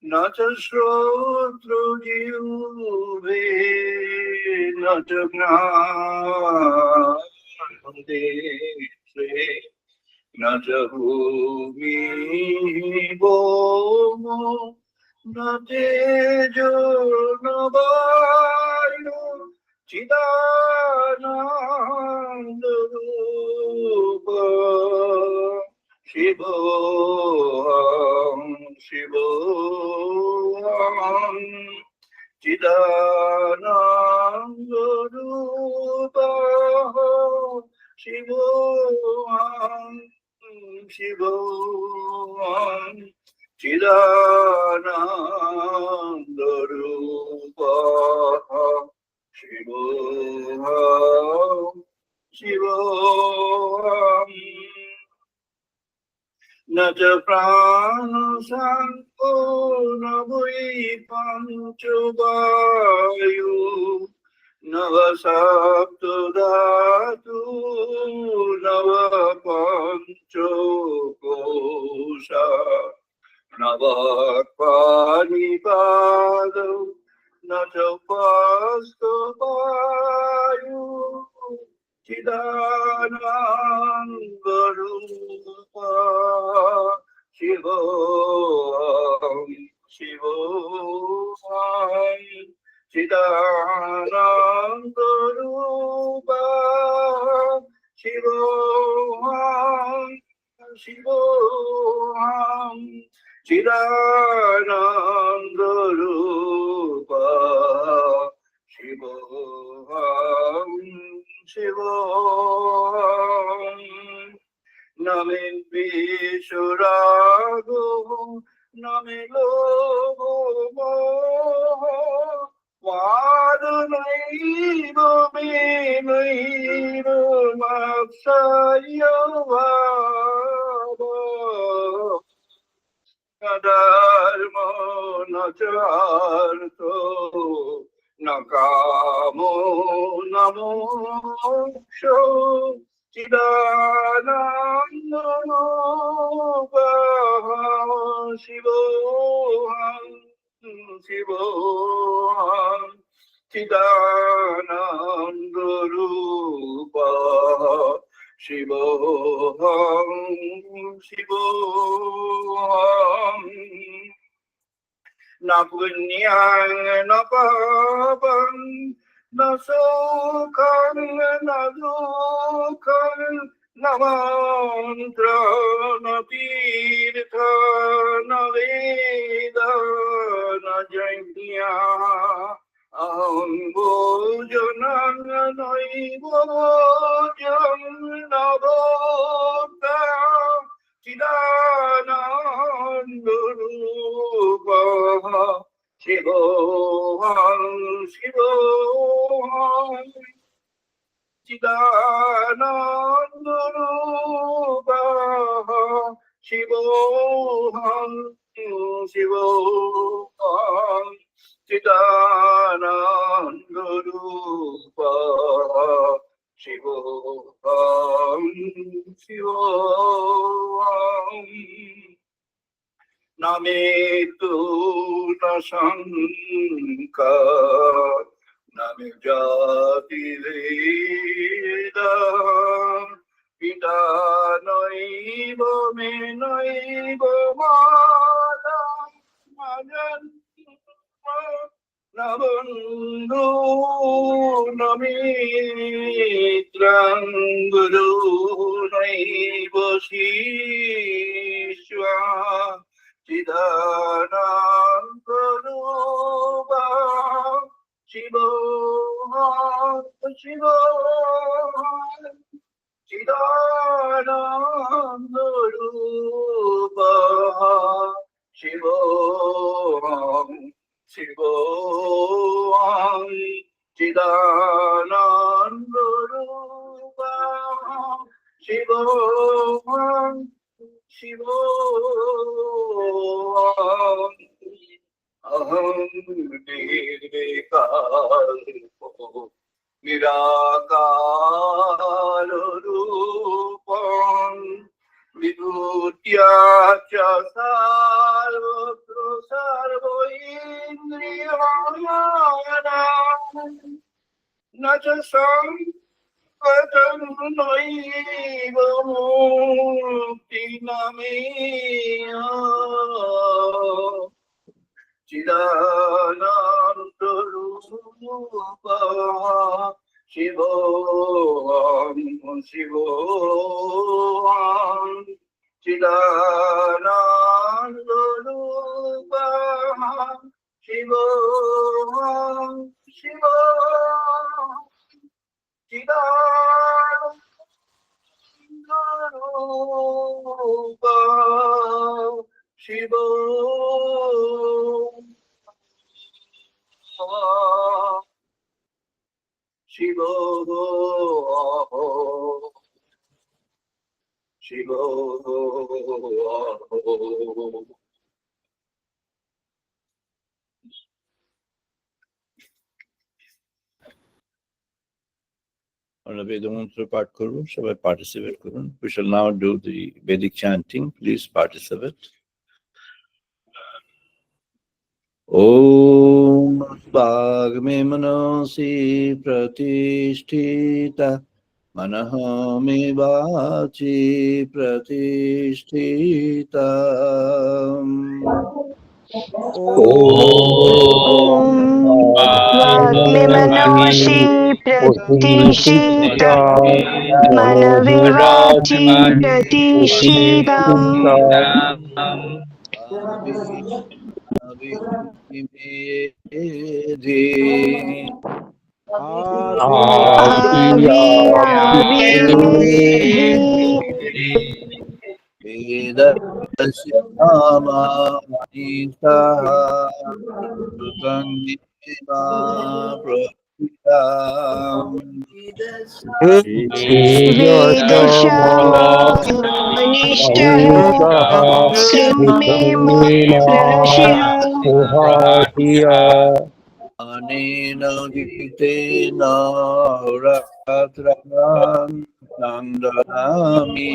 न च श्रोत्रजिह्वे न च घ्राणदेशे न च भूमिः न तेजो न वायु चिदानन्दरूप शिवोऽहं शिवोऽहं चिदानन्दरूप शिवोऽहं शिवोऽहं चिदानन्दरूप शिवोऽहं शिवोऽहम् न च प्राणसंको न वै पञ्चवायु न वा सप्तधातु न वा पञ्चकोशा न वा पाणिपादौ न च वास्तवायु चिदानन्दरूप शिवोऽहं शिवोऽहं चिदानन्दरूप शिवोऽहं शिवोऽहं चिदानन्दरूप शिवोऽहं शिवोऽहं न मे द्वेषरागो न मे लोभो मोहो वादनैव मे नैव मत्सर्यभावः न धर्मो न च अर्थो न कामो न मोक्षो चिदानन्दरूप शिवोऽहं शिवोऽहं चिदानन्दरूप शिवोऽहं शिवोऽहं न पुण्यं न पापं न सुखं न दुःखं न मन्त्रं न तीर्थ न वेद न यज्ञः अहं भोजनं नैव भोजं न भोक्ता चिदानन्दरूप शिवोऽहं शिवोऽहं चिदानन्दरूप शिवोऽहं शिवोऽहं चिदानन्दरूप शिवोऽहं शिवोऽहं न मे तु न शङ्का न मे जातिभेद पिता नैव मे नैव माता न बन्धु न मित्रं गुरु नैव शिष्यः चिदानन्दरूप शिवोऽहं शिवोऽहं चिदानन्दरूप शिवोऽहं शिवोऽहं चिदानन्दरूप शिवोऽहं शिवोऽहं अहं निर्विकल्पो निराकाररूपं विभूत yacha sarvatra sarvaindriyanam nacha sankatan naiva mukti nameya Chidananda Rupa Shivoham Shivoham Chidananda Rupa Shivoham Shivoham Chidananda Rupa Shivoham Shiva, Shiva, Vedamantara part karun, সবাই participate karun. We shall now do the Vedic chanting. Please participate. Om Bhagme Manasi Pratisthita Manahame Vachi Pratisthita Om Vagme Manoshi Pratishita Manavivachi Pratishitam Avi Avi Medhi Vedasya Manisaha Sutangima Prahitam Vedashamanishtaha Srimema Rahashya Anena Gitena Ratram Nandanami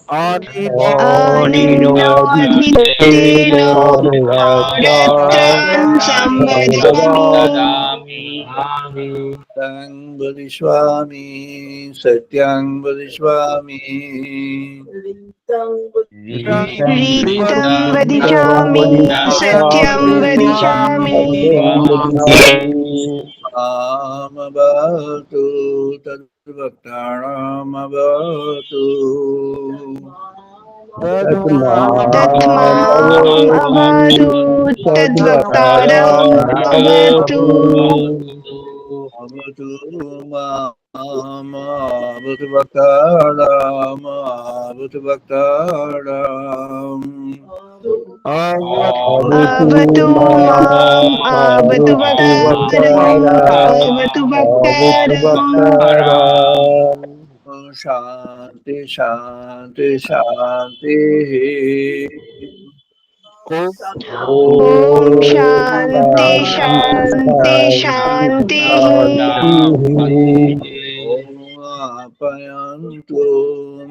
Aninoditeno Ratram Sambadami Satyang Bodhiswami Satyang Bodhiswami Ritam Vadishami Satyam Vadishami Amabhatu Tadvaktaramabhatu Tatmam Avadu Tadvaktaram Avadu Avatu Avatu Bhaktaram Avatu Bhaktaram Avatu Mam Avatu Bhaktaram Avatu Bhaktaram Shanti Shanti Shanti Om Shanti Shanti Shanti Apayantu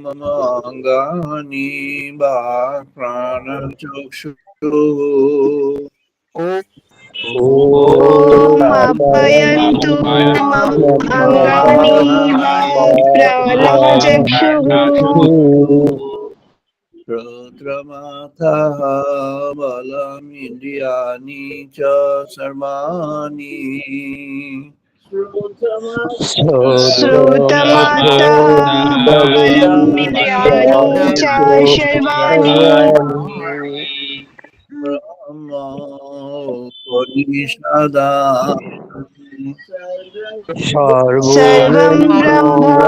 mamangani bhakrana chakshu Om Apayantu Mam Angani Vam Pranachakshuhu Rudramata balam indiyani cha sarmani Srutamata Balam Indriyani Cha Sharvani Brahma Upanishadam Sarvam Brahma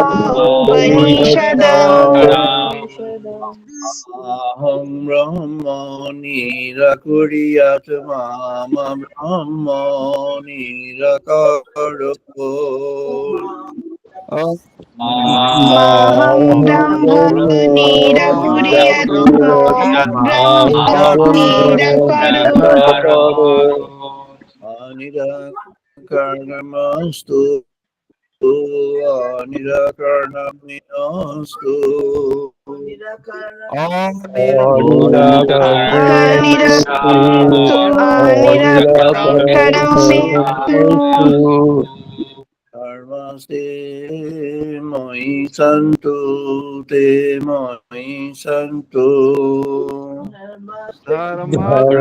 Upanishadam Aham Brahma Nirakuriyatma Brahma Nirakaro Maham Brahma Nirakuriyatmam Brahma Nirakaro Anirakarnamastu Anirakarnamyastu Anirakarastu Dharmaste moi santu te moi santu. Dharmaste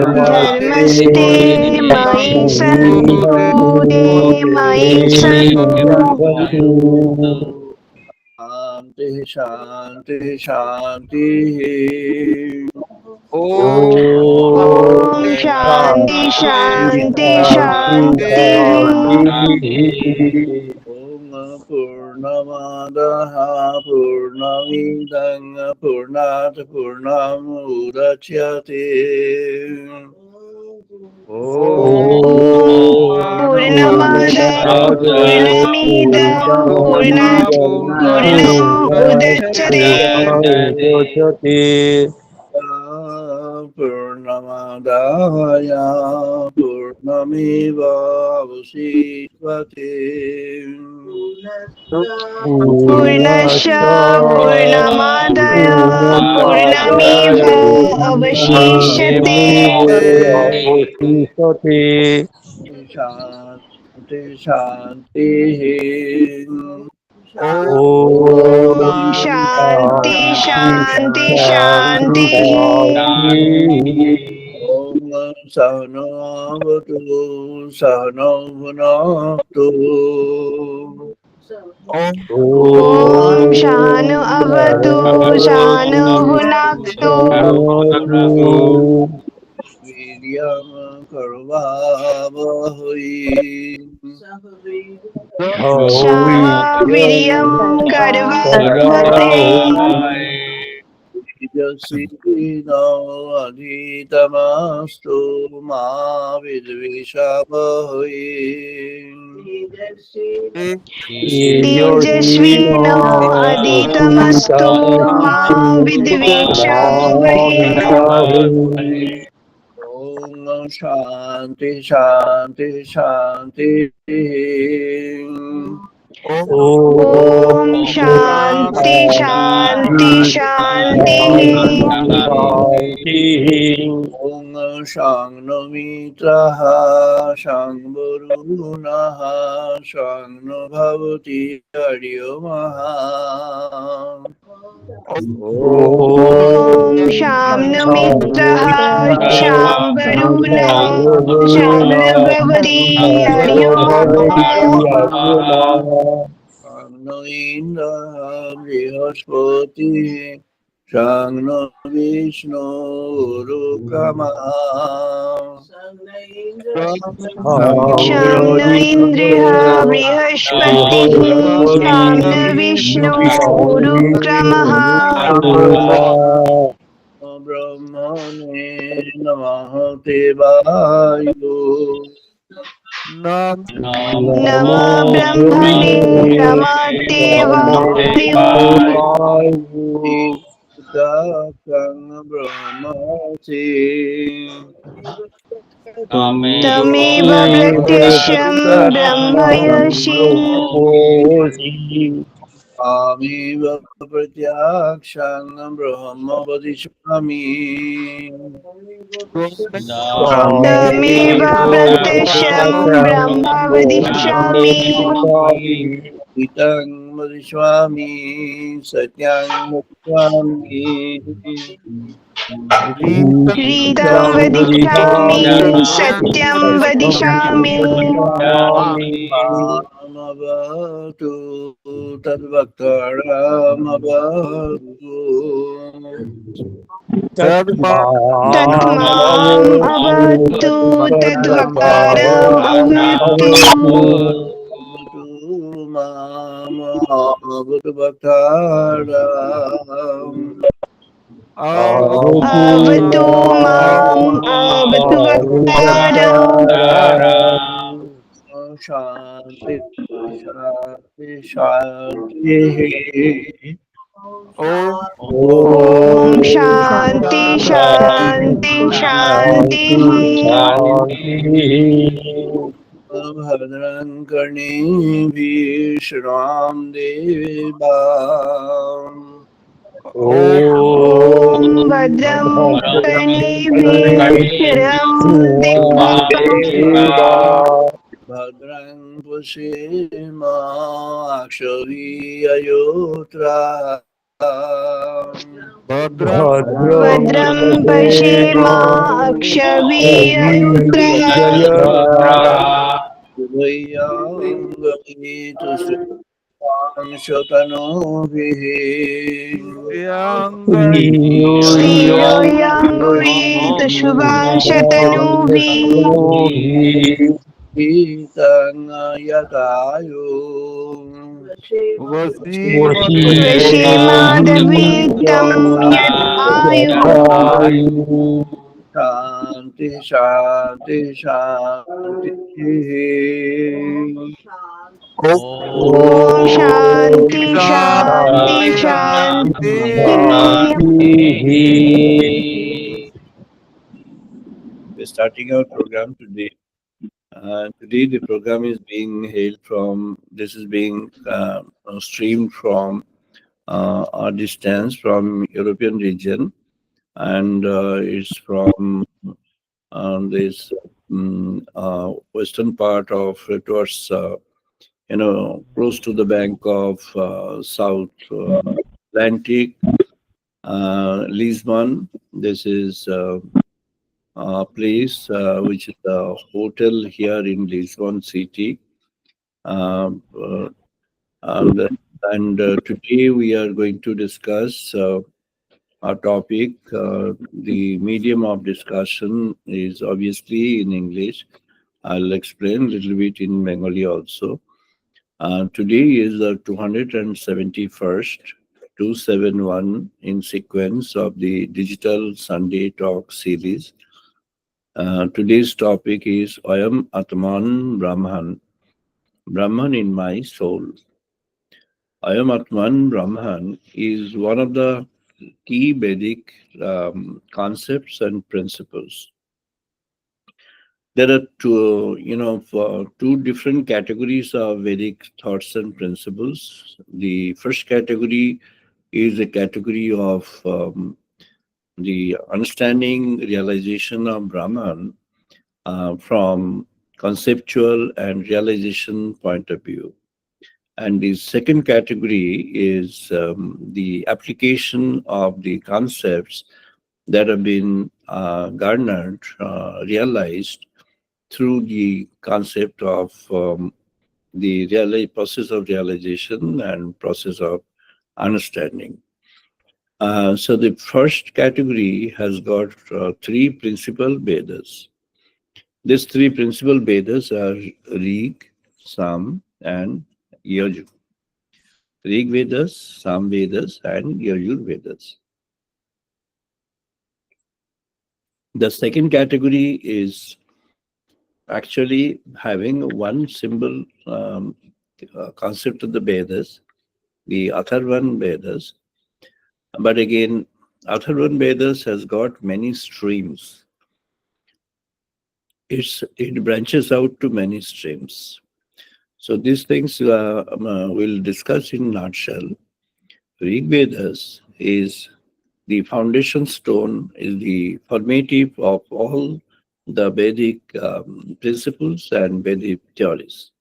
mai santu te mai santu Shanti Shanti Shanti. Om Shanti Shanti Shanti Om Purnamadaha Purnamidang Purnat Purnamudachyate. Purnamada Purnamidam Purnat Purnam Udachyate Purnamadaya Purnamiva Vasisvate. Purnasya Purnamadaya Purnamiva Avashishyate Shanti Shanti. Om Shanti Shanti Shanti Om Sahana Vatu Sahana Bhunaktu. Om Shanu Avatu Shanu Bhunaktu Vidyam Karvavahui. Sahaviryam Garvavate Yasino Adhitamastu Ma Vidvishavahui. Tejasvino Aditamastu Ma Vidvishavahe Om Shanti Shanti Shanti. Om Shanti Shanti Shanti Om Shangno Mitraha Shangvarunaha Shangno Bhavati Aryomaha. Om Shamnu Mitraha Shambaruna Shamnabhavati Aryomaha Shangno Indra Brihaspati Shangno Vishnu Rukrama. Shamnu Indriha Brihashpatihi Shamnu Vishnu Urukramaha Brahmane Namaha Devayo. Nama Brahmane Namaste Vayu Dakang Brahmasi. Tameva Pratyasham Brahmayashi Amiva Pratyakshang Brahma Vadishvami. Tameva Pratyasham Brahma Vadishami Itang Vadishvami Satyang Vadishvami. Ritam Vadishami Satyam Vadishami Ramavatu Tadvaktaramavatu. Tatmam Avatu Tadvakaram Avatu Avatu Mam Avatu Bhaktaram. Avatu Mam Avatu Vaktaram Shanti Shanti Shanti. Om Shanti Shanti Shanti Bhadran Karnevishram Devam. भद्रं कर्णेभिः Deva Bhadrang Pushima Akshariyayotra Bhadram भद्रं Pasema पश्येमाक्षवीर्ययुत्राः Akshayatra Vayangamitu Shotanovihi Yangavi श्रियो याङ्गुरीतु शुभांशतनुभिः Itang Yatayo वशीमाधवीतं यत् आयुः Shanti Shanti Shanti ॐ शान्ति शान्ति Shanti शान्तिः We're starting our program today. Today the program is being hailed from, this is being streamed from a distance from European region, and it's from this western part of towards close to the bank of South Atlantic, Lisbon. This is a place which is a hotel here in Lisbon city. Um, uh, and today we are going to discuss our topic. The medium of discussion is obviously in English. I'll explain a little bit in Bengali also. Today is the 271st, 271 in sequence of the Digital Sunday Talk series. Today's topic is Auyam Atman Brahman, Brahman in my soul. Auyam Atman Brahman is one of the key Vedic concepts and principles. There are two different categories of Vedic thoughts and principles. The first category is a category of the understanding, realization of Brahman from conceptual and realization point of view. And the second category is the application of the concepts that have been garnered, realized through the concept of the process of realization and process of understanding. So the first category has got three principal Vedas. These three principal Vedas are Rig, Sam, and Yajur. Rig Vedas, Sam Vedas, and Yajur Vedas. The second category is actually having one symbol concept of the Vedas, the Atharvan Vedas. But again, Atharvan Vedas has got many streams. It branches out to many streams. So these things we'll discuss in nutshell. Rig Vedas is the foundation stone, is the formative of all the Vedic principles and Vedic theories.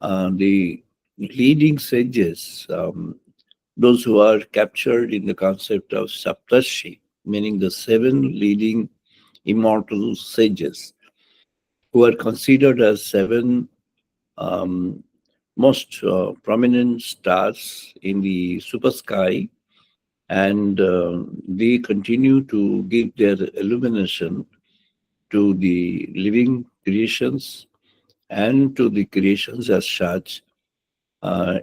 The leading sages, those who are captured in the concept of Saptarshi, meaning the seven leading immortal sages, who are considered as seven um, most prominent stars in the super sky, and they continue to give their illumination to the living creations and to the creations as such uh,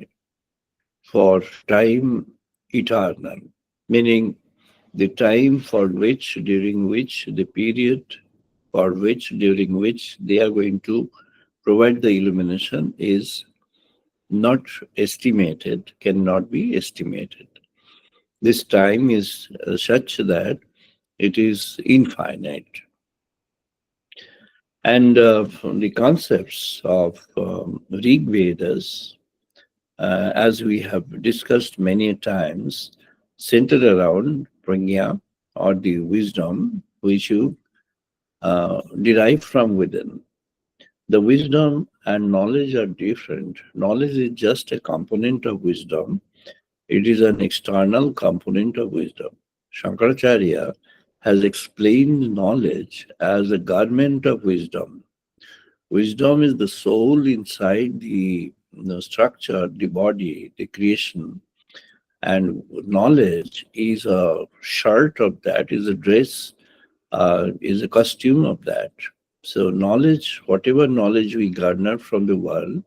for time eternal, meaning the time for which, during which, the period for which, during which they are going to provide the illumination is not estimated, cannot be estimated. This time is such that it is infinite. And from the concepts of Rig Vedas, as we have discussed many times, centered around prajna, or the wisdom which you derive from within. The wisdom and knowledge are different. Knowledge is just a component of wisdom. It is an external component of wisdom. Shankaracharya has explained knowledge as a garment of wisdom. Wisdom is the soul inside the structure, the body, the creation. And knowledge is a shirt of that, is a dress, is a costume of that. So, knowledge, whatever knowledge we garner from the world,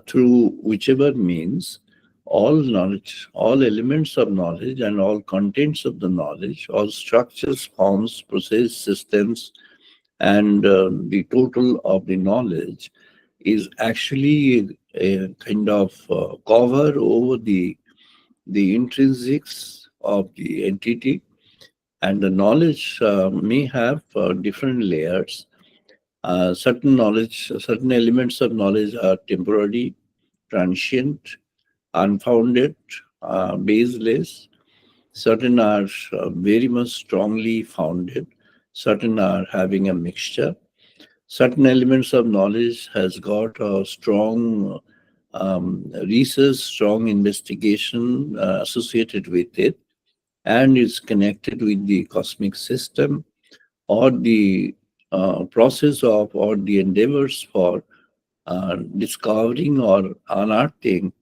through whichever means, all knowledge, all elements of knowledge, and all contents of the knowledge, all structures, forms, process, systems, and the total of the knowledge is actually a kind of cover over the intrinsics of the entity, and the knowledge may have different layers. Certain elements of knowledge are temporary, transient, unfounded, baseless. Certain are very much strongly founded. Certain are having a mixture. Certain elements of knowledge has got a strong research, strong investigation associated with it, and is connected with the cosmic system or the process of or the endeavors for discovering or unearthing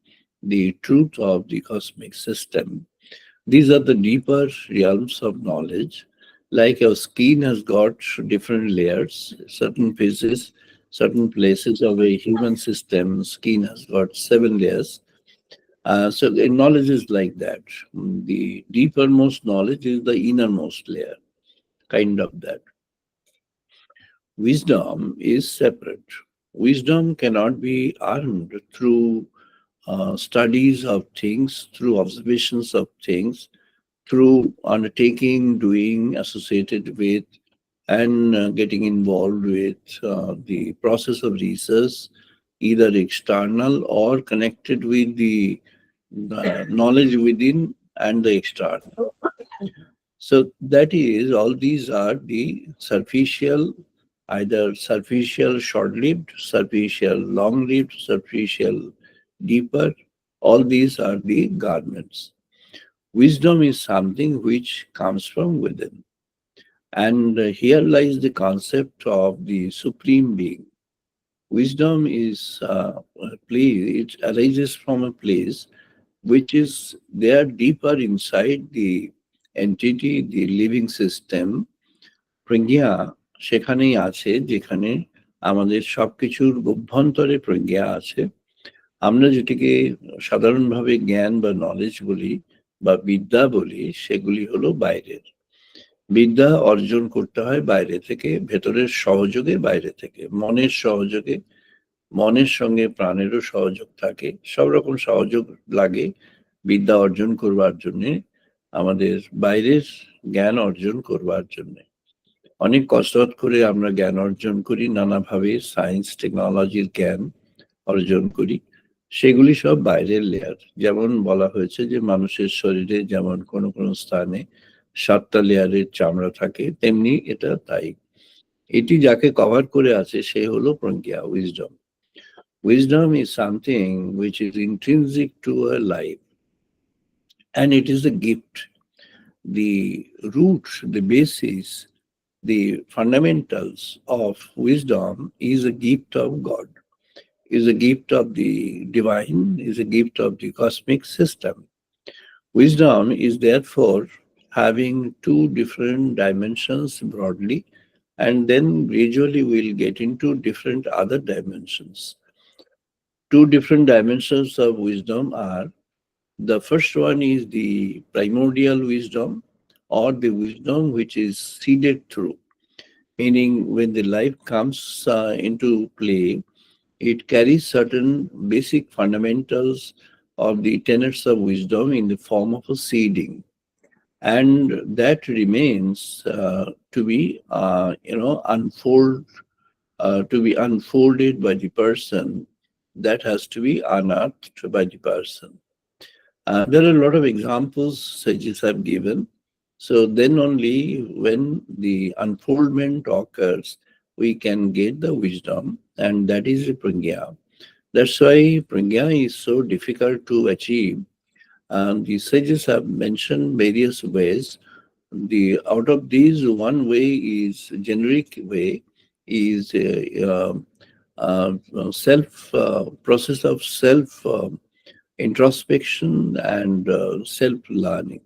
the truth of the cosmic system. These are the deeper realms of knowledge. Like our skin has got different layers, certain places of a human system, skin has got 7 layers. So the knowledge is like that. The deepermost knowledge is the innermost layer, kind of that. Wisdom is separate. Wisdom cannot be earned through studies of things, through observations of things, through undertaking, doing, associated with, and getting involved with the process of research, either external or connected with the knowledge within and the external. So that is, all these are the superficial, either superficial short-lived, superficial long-lived, superficial deeper. All these are the garments. Wisdom is something which comes from within. And here lies the concept of the supreme being. Wisdom is a place, it arises from a place which is there deeper inside the entity, the living system. প্রজ্ঞা সেখানেই আছে যেখানে আমাদের সবকিছুর অভ্যন্তরে প্রজ্ঞা আছে। আমরা যেটিকে সাধারণভাবে জ্ঞান বা নলেজ বলি বা বিদ্যা বলি, সেগুলি হলো বাইরের। বিদ্যা অর্জন করতে হয় বাইরে থেকে, ভেতরের সহযোগে বাইরে থেকে, মনের সহযোগে, মনের সঙ্গে প্রাণেরও সহযোগ থাকে, সব রকম সহযোগ লাগে বিদ্যা অর্জন করবার জন্যে, আমাদের বাইরের জ্ঞান অর্জন করবার জন্যে। অনেক কসরত করে আমরা জ্ঞান অর্জন করি, নানাভাবে সায়েন্স টেকনোলজির জ্ঞান অর্জন করি, সেগুলি সব বাইরের লেয়ার। যেমন বলা হয়েছে যে মানুষের শরীরে যেমন কোনো কোনো স্থানে 7টা লেয়ারের চামড়া থাকে, তেমনি এটা তাই। এটি যাকে কভার করে আছে সে হলো প্রজ্ঞা, wisdom. Wisdom is something which is intrinsic to a life, and it is a gift. The root, the basis, the fundamentals of wisdom is a gift of God, is a gift of the divine, is a gift of the cosmic system. Wisdom is therefore having two different dimensions broadly, and then gradually we'll get into different other dimensions. Two different dimensions of wisdom are: the first one is the primordial wisdom, or the wisdom which is seeded through, meaning when the life comes into play, it carries certain basic fundamentals of the tenets of wisdom in the form of a seeding. And that remains to be, to be unfolded by the person. That has to be unearthed by the person. There are a lot of examples sages have given. So then only when the unfoldment occurs, we can get the wisdom, and that is the pragya. That's why pragya is so difficult to achieve. And the sages have mentioned various ways. The out of these, one way is generic way is self process of self introspection and self learning.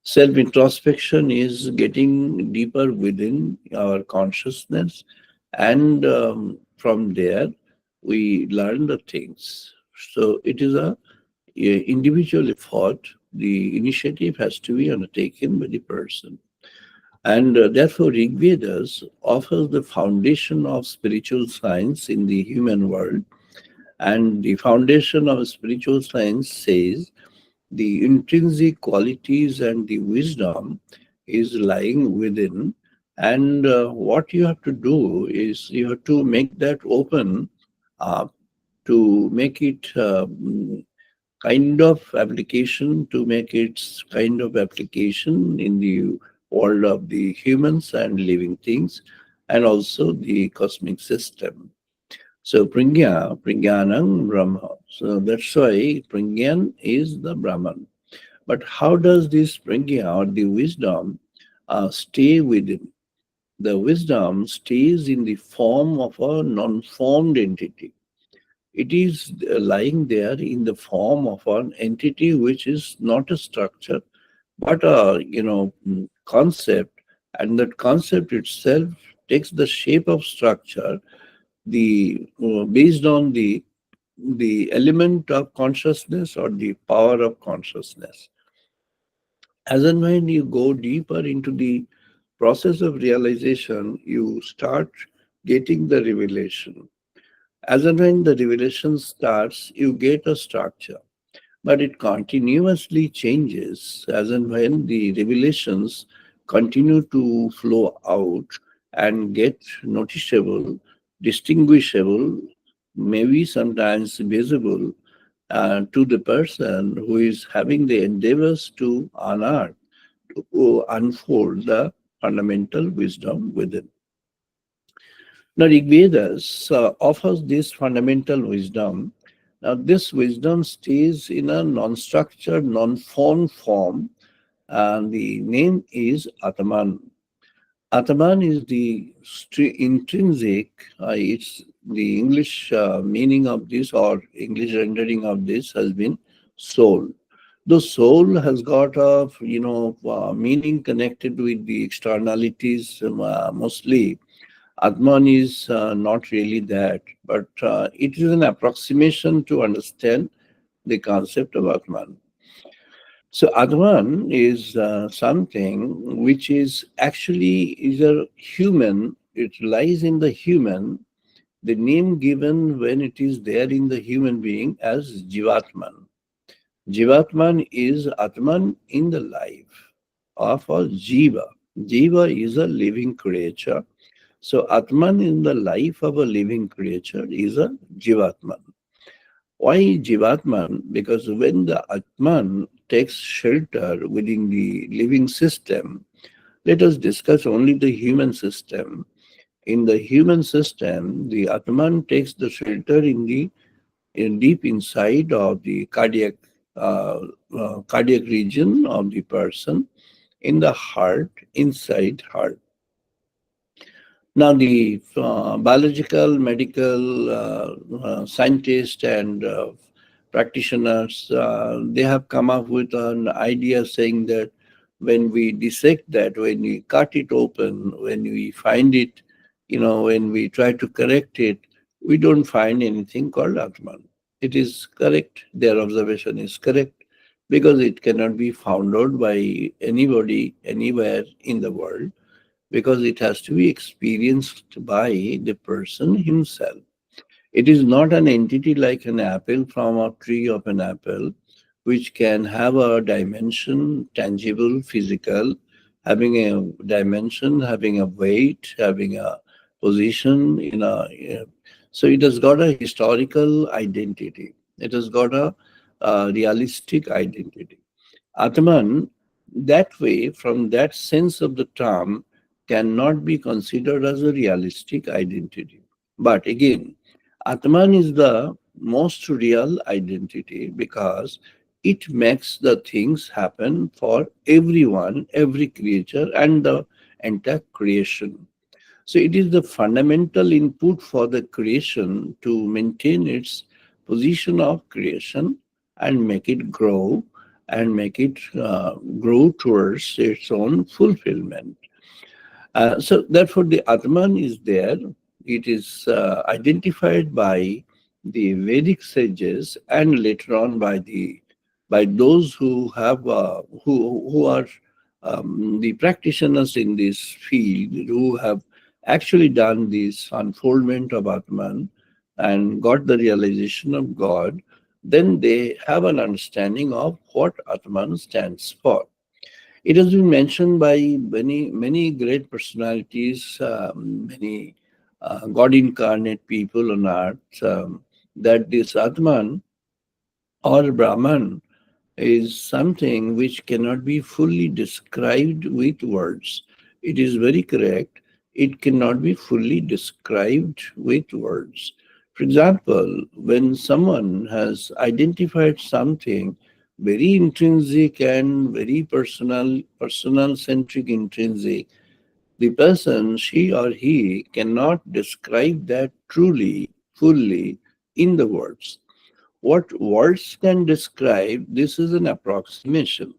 Self introspection is getting deeper within our consciousness, and from there we learn the things. So it is a individual effort. The initiative has to be undertaken by the person. And therefore, Rig Vedas offers the foundation of spiritual science in the human world. And the foundation of spiritual science says the intrinsic qualities and the wisdom is lying within. And what you have to do is you have to make that open, uh, to make it kind of application, to make its kind of application in the world of the humans and living things, and also the cosmic system. So Pragyanam Brahma. So that's why Pragyan is the Brahman. But how does this Pragya or the wisdom stay within? The wisdom stays in the form of a non-formed entity. It is lying there in the form of an entity which is not a structure, but a concept, and that concept itself takes the shape of structure, the based on the element of consciousness or the power of consciousness. As and when you go deeper into the process of realization, you start getting the revelation. As and when the revelation starts, you get a structure, but it continuously changes as and when the revelations continue to flow out and get noticeable, distinguishable, maybe sometimes visible to the person who is having the endeavors to unearth, to unfold the fundamental wisdom within. Now, Rig Vedas offers this fundamental wisdom. Now, this wisdom stays in a non-structured, non-formed form, and the name is Atman. Atman is the intrinsic, it's the English meaning of this or English rendering of this has been soul. The soul has got a meaning connected with the externalities mostly. Atman is not really that, but it is an approximation to understand the concept of Atman. So Atman is something which is actually is a human. It lies in the human. The name given when it is there in the human being as Jivatman. Jivatman is Atman in the life of a Jiva. Jiva is a living creature. So Atman in the life of a living creature is a Jivatman. Why Jivatman? Because when the Atman takes shelter within the living system, let us discuss only the human system. In the human system, the Atman takes the shelter in deep inside of the cardiac region of the person, in the heart, inside heart. Now, the biological, medical scientists and practitioners, they have come up with an idea saying that when we dissect that, when we cut it open, when we find it, when we try to correct it, we don't find anything called Atman. It is correct. Their observation is correct because it cannot be found out by anybody anywhere in the world, because it has to be experienced by the person himself. It is not an entity like an apple from a tree of an apple, which can have a dimension, tangible, physical, having a dimension, having a weight, having a position so it has got a historical identity. It has got a realistic identity. Atman, that way, from that sense of the term, cannot be considered as a realistic identity. But again, Atman is the most real identity because it makes the things happen for everyone, every creature, and the entire creation. So it is the fundamental input for the creation to maintain its position of creation and make it grow and make it grow towards its own fulfillment. So therefore, the Atman is there. It is identified by the Vedic sages and later on by those who have who are the practitioners in this field who have actually done this unfoldment of Atman and got the realization of God. Then they have an understanding of what Atman stands for. It has been mentioned by many great personalities, many God incarnate people on earth, that this Atman or Brahman is something which cannot be fully described with words. It is very correct. It cannot be fully described with words. For example, when someone has identified something very intrinsic and very personal centric intrinsic, the person, she or he, cannot describe that truly, fully in the words. What words can describe, this is an approximation.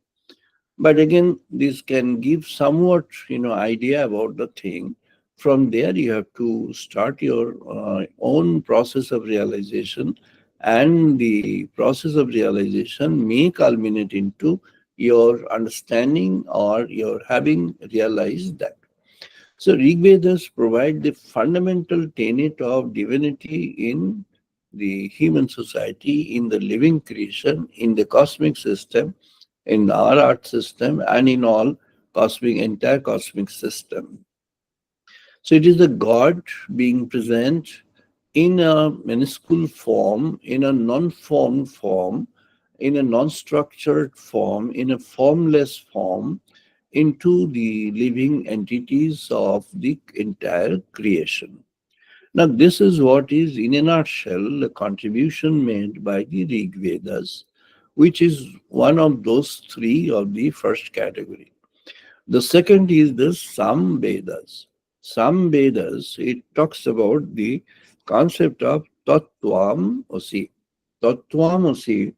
But again, this can give somewhat, idea about the thing. From there, you have to start your own process of realization, and the process of realization may culminate into your understanding or your having realized that. So Rig Vedas provide the fundamental tenet of divinity in the human society, in the living creation, in the cosmic system, in our art system, and in all entire cosmic system. So it is the God being present in a minuscule form, in a non-formed form, in a non-structured form, in a formless form, into the living entities of the entire creation. Now, this is what is, in a nutshell, the contribution made by the Rig Vedas, which is one of those three of the first category. The second is the Sam Vedas. Sam Vedas, it talks about the concept of Tattvam Osi. Tattvam Osi,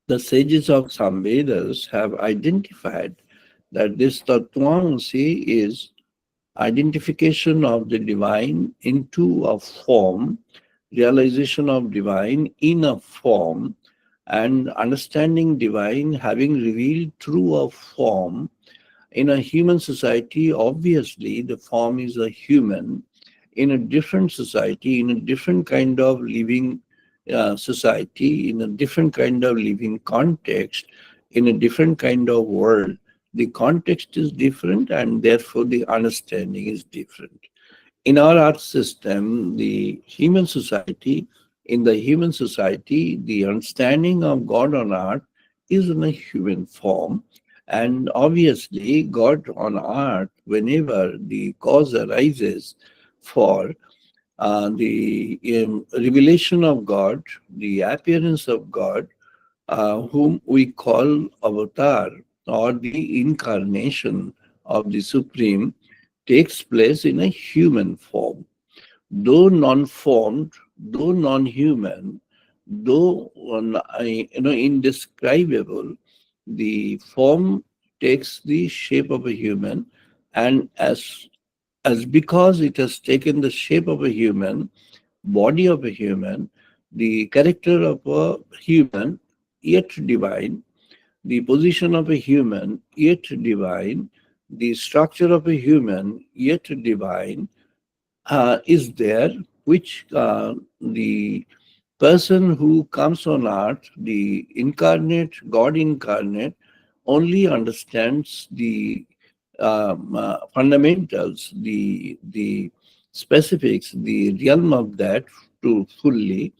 the sages of Sam Vedas have identified that this Tattvam Osi is identification of the divine into a form, realization of divine in a form, and understanding divine having revealed through a form. In a human society, obviously, the form is a human. In a different society, in a different kind of living society, in a different kind of living context, in a different kind of world, the context is different and therefore the understanding is different. In our art system, in the human society, the understanding of God on earth is in a human form. And obviously, God on earth, whenever the cause arises for the revelation of God, the appearance of God, whom we call avatar or the incarnation of the Supreme, takes place in a human form. Though non-formed, though non-human, though indescribable, the form takes the shape of a human, and as because it has taken the shape of a human, body of a human, the character of a human, yet divine, the position of a human, yet divine, the structure of a human, yet divine, is there, which the person who comes on earth, the incarnate, God incarnate, only understands the fundamentals, the specifics, the realm of that to fully.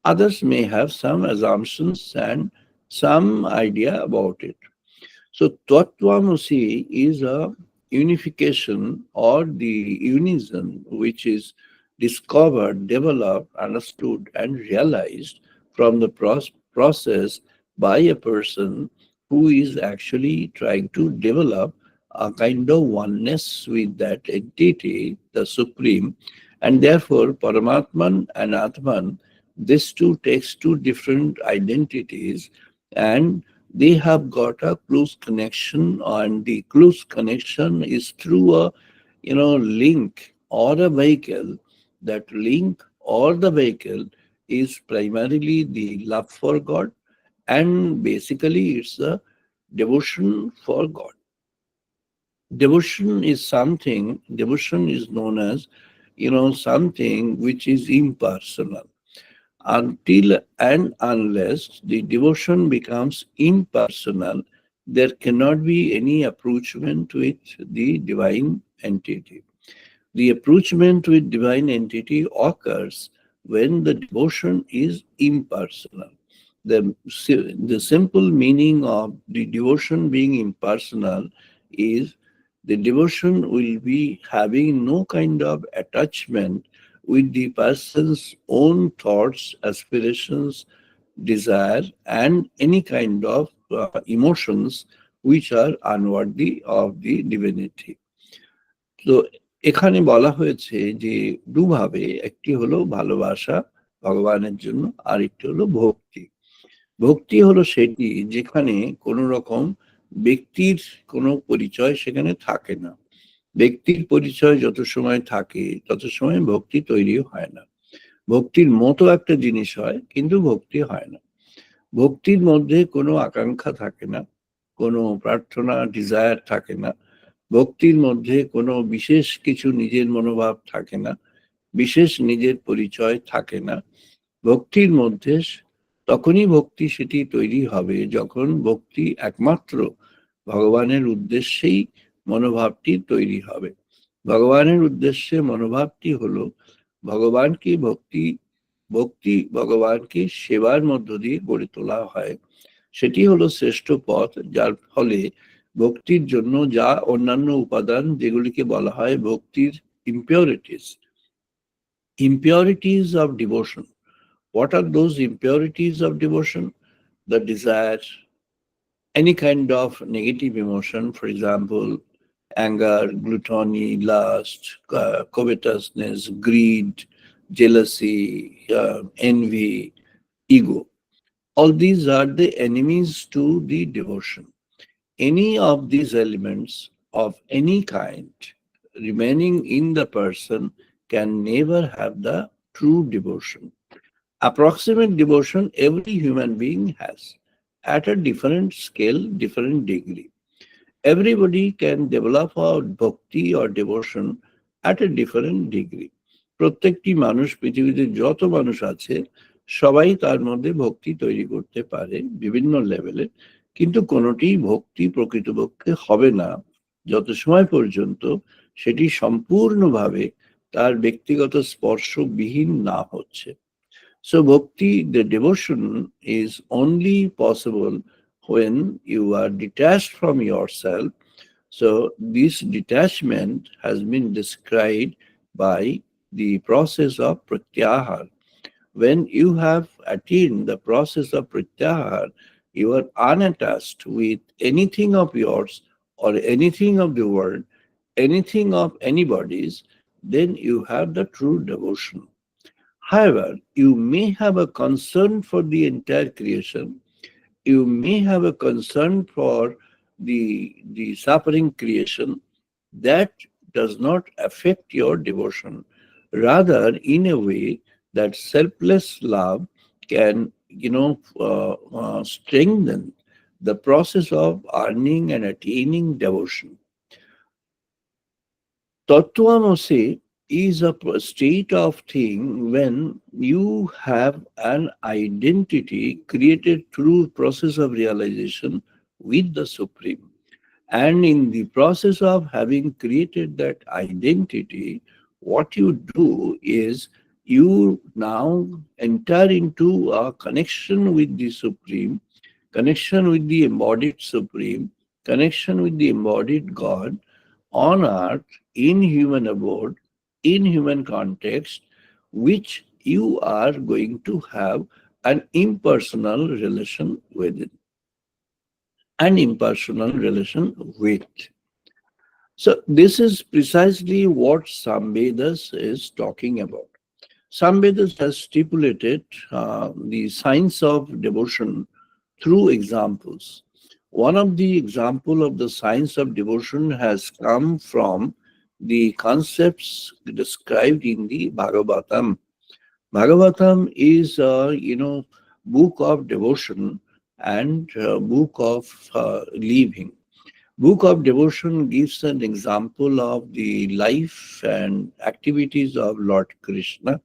Others may have some assumptions and some idea about it. So Tattvamasi is a unification or the unison which is discovered, developed, understood, and realized from the process by a person who is actually trying to develop a kind of oneness with that entity, the Supreme. And therefore, Paramatman and Atman, these two takes two different identities, and they have got a close connection, and the close connection is through a link or a vehicle. That link or the vehicle is primarily the love for God, and basically it's a devotion for God. Devotion is known as something which is impersonal. Until and unless the devotion becomes impersonal, there cannot be any approachment with the divine entity. The approachment with divine entity occurs when the devotion is impersonal. The simple meaning of the devotion being impersonal is the devotion will be having no kind of attachment with the person's own thoughts, aspirations, desire, and any kind of emotions which are unworthy of the divinity. তো এখানে বলা হয়েছে যে দুভাবে, একটি হলো ভালোবাসা ভগবানের জন্য, আর একটি হলো ভক্তি। ভক্তি হলো সেটি যেখানে কোনো রকম ব্যক্তির কোনো পরিচয় সেখানে থাকে না। ব্যক্তির পরিচয় যত সময় থাকে তত সময় ভক্তি তৈরি হয় না। ভক্তির মতো একটা জিনিস হয়, কিন্তু ভক্তি হয় না। ভক্তির মধ্যে কোনো আকাঙ্ক্ষা থাকে না, কোনো প্রার্থনা, ডিজায়ার থাকে না। ভক্তির মধ্যে কোনো বিশেষ কিছু নিজের মনোভাব থাকে না, বিশেষ নিজের পরিচয় থাকে না। ভক্তির মধ্যে তখনই ভক্তি সেটি তৈরি হবে যখন ভক্তি একমাত্র ভগবানের উদ্দেশ্যেই মনোভাবটি তৈরি হবে। ভগবানের উদ্দেশ্যে মনোভাবটি হলো ভগবানকে ভক্তি, ভক্তি ভগবানকে সেবার মধ্য দিয়ে গড়ে তোলা হয়। সেটি হলো শ্রেষ্ঠ পথ, যার ফলে ভক্তির জন্য যা অন্যান্য উপাদান যেগুলিকে বলা হয় ভক্তির impurities, impurities of devotion. What are those impurities of devotion? The desire, any kind of negative emotion, for example, anger, gluttony, lust, covetousness, greed, jealousy, envy, ego. All these are the enemies to the devotion. Any of these elements of any kind remaining in the person can never have the true devotion. Approximate devotion every human being has at a different scale, different degree. Everybody can develop a bhakti or devotion at a different degree. প্রত্যেকটি মানুষ, পৃথিবীতে যত মানুষ আছে, সবাই তার মধ্যে ভক্তি তৈরি করতে পারে বিভিন্ন লেভেলে, কিন্তু কোনোটি ভক্তি প্রকৃতপক্ষে হবে না যত সময় পর্যন্ত সেটি সম্পূর্ণভাবে তার ব্যক্তিগত স্পর্শবিহীন না হচ্ছে। So bhakti, the devotion, is only possible when you are detached from yourself. So this detachment has been described by the process of pratyahar. When you have attained the process of pratyahar, you are unattached with anything of yours or anything of the world, anything of anybody's, then you have the true devotion. However, you may have a concern for the entire creation. You may have a concern for the suffering creation. That does not affect your devotion. Rather, in a way, that selfless love can, strengthen the process of earning and attaining devotion. Tattvamasi is a state of thing when you have an identity created through process of realization with the Supreme. And in the process of having created that identity, what you do is you now enter into a connection with the Supreme. connection with the embodied Supreme, connection with the embodied God on earth, in human abode, in human context, which you are going to have an impersonal relation with it, an impersonal relation with. So this is precisely what Samvedas is talking about. Samvedas has stipulated the science of devotion through examples. One of the example of the science of devotion has come from the concepts described in the Bhagavatam. Bhagavatam is book of devotion and book of living. Book of devotion gives an example of the life and activities of Lord Krishna,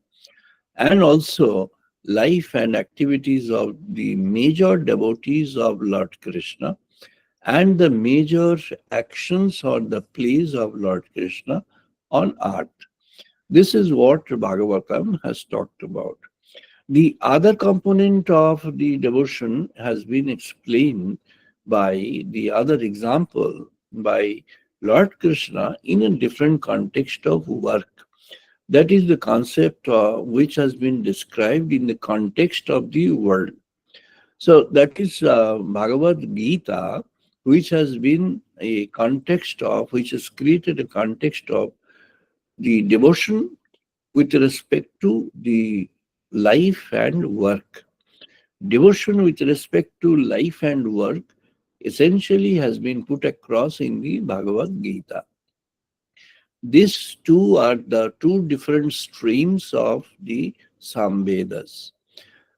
and also life and activities of the major devotees of Lord Krishna, and the major actions or the plays of Lord Krishna on earth. This is what Bhagavatam has talked about. The other component of the devotion has been explained by the other example by Lord Krishna in a different context of work. That is the concept which has been described in the context of the world. So that is Bhagavad Gita, which has been a context of, which has created a context of the devotion with respect to the life and work. Devotion with respect to life and work essentially has been put across in the Bhagavad Gita. These two are the two different streams of the Samvedas.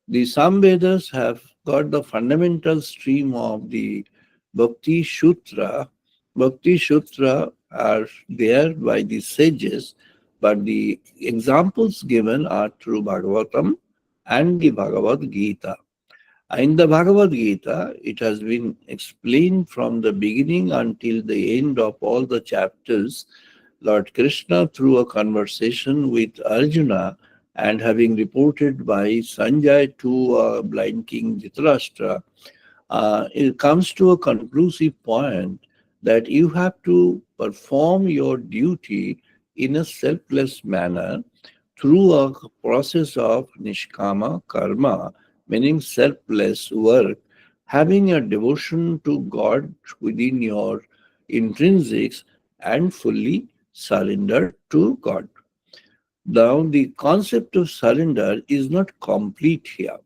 The Samvedas have got the fundamental stream of the Bhakti Sutra. Bhakti Sutra are there by the sages, but the examples given are through Bhagavatam and the Bhagavad Gita. In the Bhagavad Gita, it has been explained from the beginning until the end of all the chapters. Lord Krishna, through a conversation with Arjuna and having reported by Sanjay to blind king Dhritarashtra, it comes to a conclusive point that you have to perform your duty in a selfless manner through a process of nishkama karma, meaning selfless work, having a devotion to God within your intrinsics and fully surrendered to God. Now, the concept of surrender is not complete here.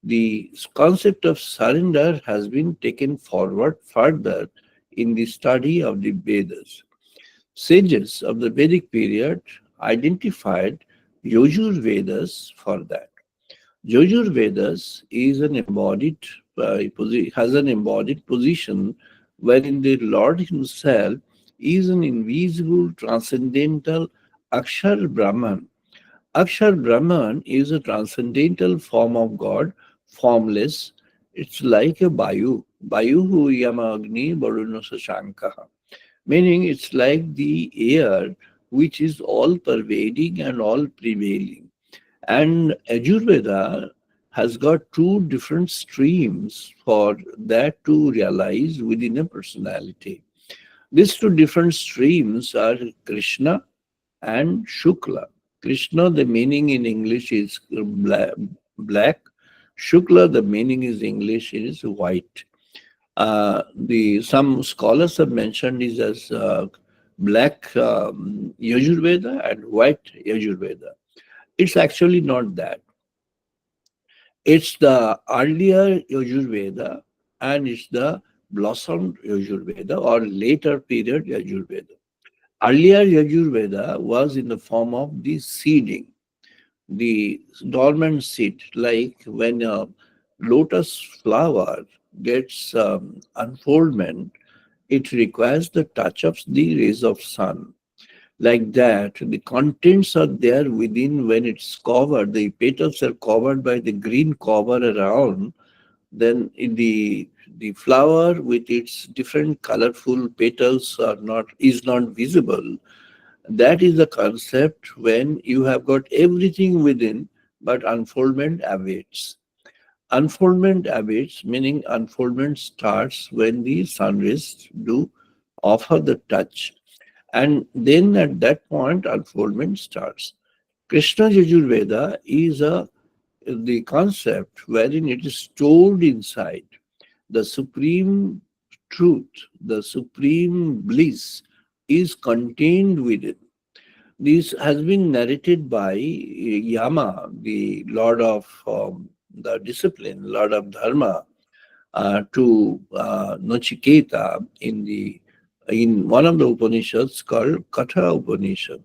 The concept of surrender has been taken forward further in the study of the Vedas. Sages of the Vedic period identified Yajur Vedas for that. Yajur Vedas is an embodied has an embodied position wherein the Lord Himself is an invisible, transcendental Akshar Brahman. Akshar Brahman is a transcendental form of God, formless. It's like a Bayu. Bayu Yama Agni Varuna Sashankaha. Meaning it's like the air which is all pervading and all prevailing. And Ayurveda has got two different streams for that to realize within a personality. These two different streams are Krishna and Shukla. Krishna, the meaning in English is black. Shukla, the meaning is English is white. The some scholars have mentioned is as black Yajurveda and white Yajurveda. It's actually not that. It's the earlier Yajurveda and it's the blossomed Yajurveda or later period Yajurveda. Earlier Yajurveda was in the form of the seeding, the dormant seed, like when a lotus flower gets unfoldment, it requires the touch of the rays of sun. Like that, the contents are there within when it's covered, the petals are covered by the green cover around, then in the flower with its different colorful petals is not visible. That is the concept when you have got everything within, but unfoldment awaits. Unfoldment awaits, meaning unfoldment starts when the sun rays do offer the touch. And then at that point, unfoldment starts. Krishna Yajurveda is the concept wherein it is stored inside the supreme truth, the supreme bliss is contained within. This has been narrated by Yama, the lord of the discipline, lord of dharma, to Nachiketa in one of the Upanishads called Katha Upanishad.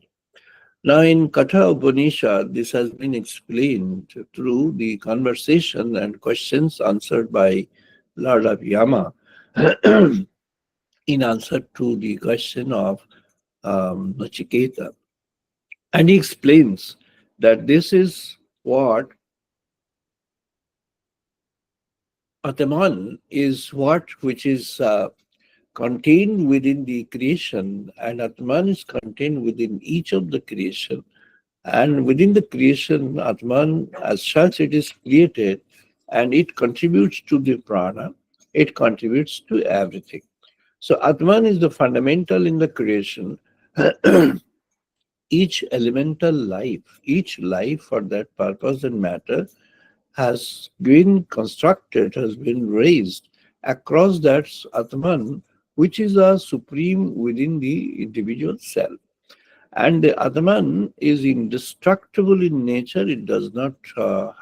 Now, in Katha Upanishad, this has been explained through the conversation and questions answered by Lord of Yama in answer to the question of Nachiketa. And he explains that this is what Atman is, what which is contained within the creation, and Atman is contained within each of the creation. And within the creation, Atman, as such, it is created and it contributes to the prana, it contributes to everything. So, Atman is the fundamental in the creation. Each elemental life, each life for that purpose and matter has been constructed, has been raised across that Atman, which is a supreme within the individual self. And the Atman is indestructible in nature. It does not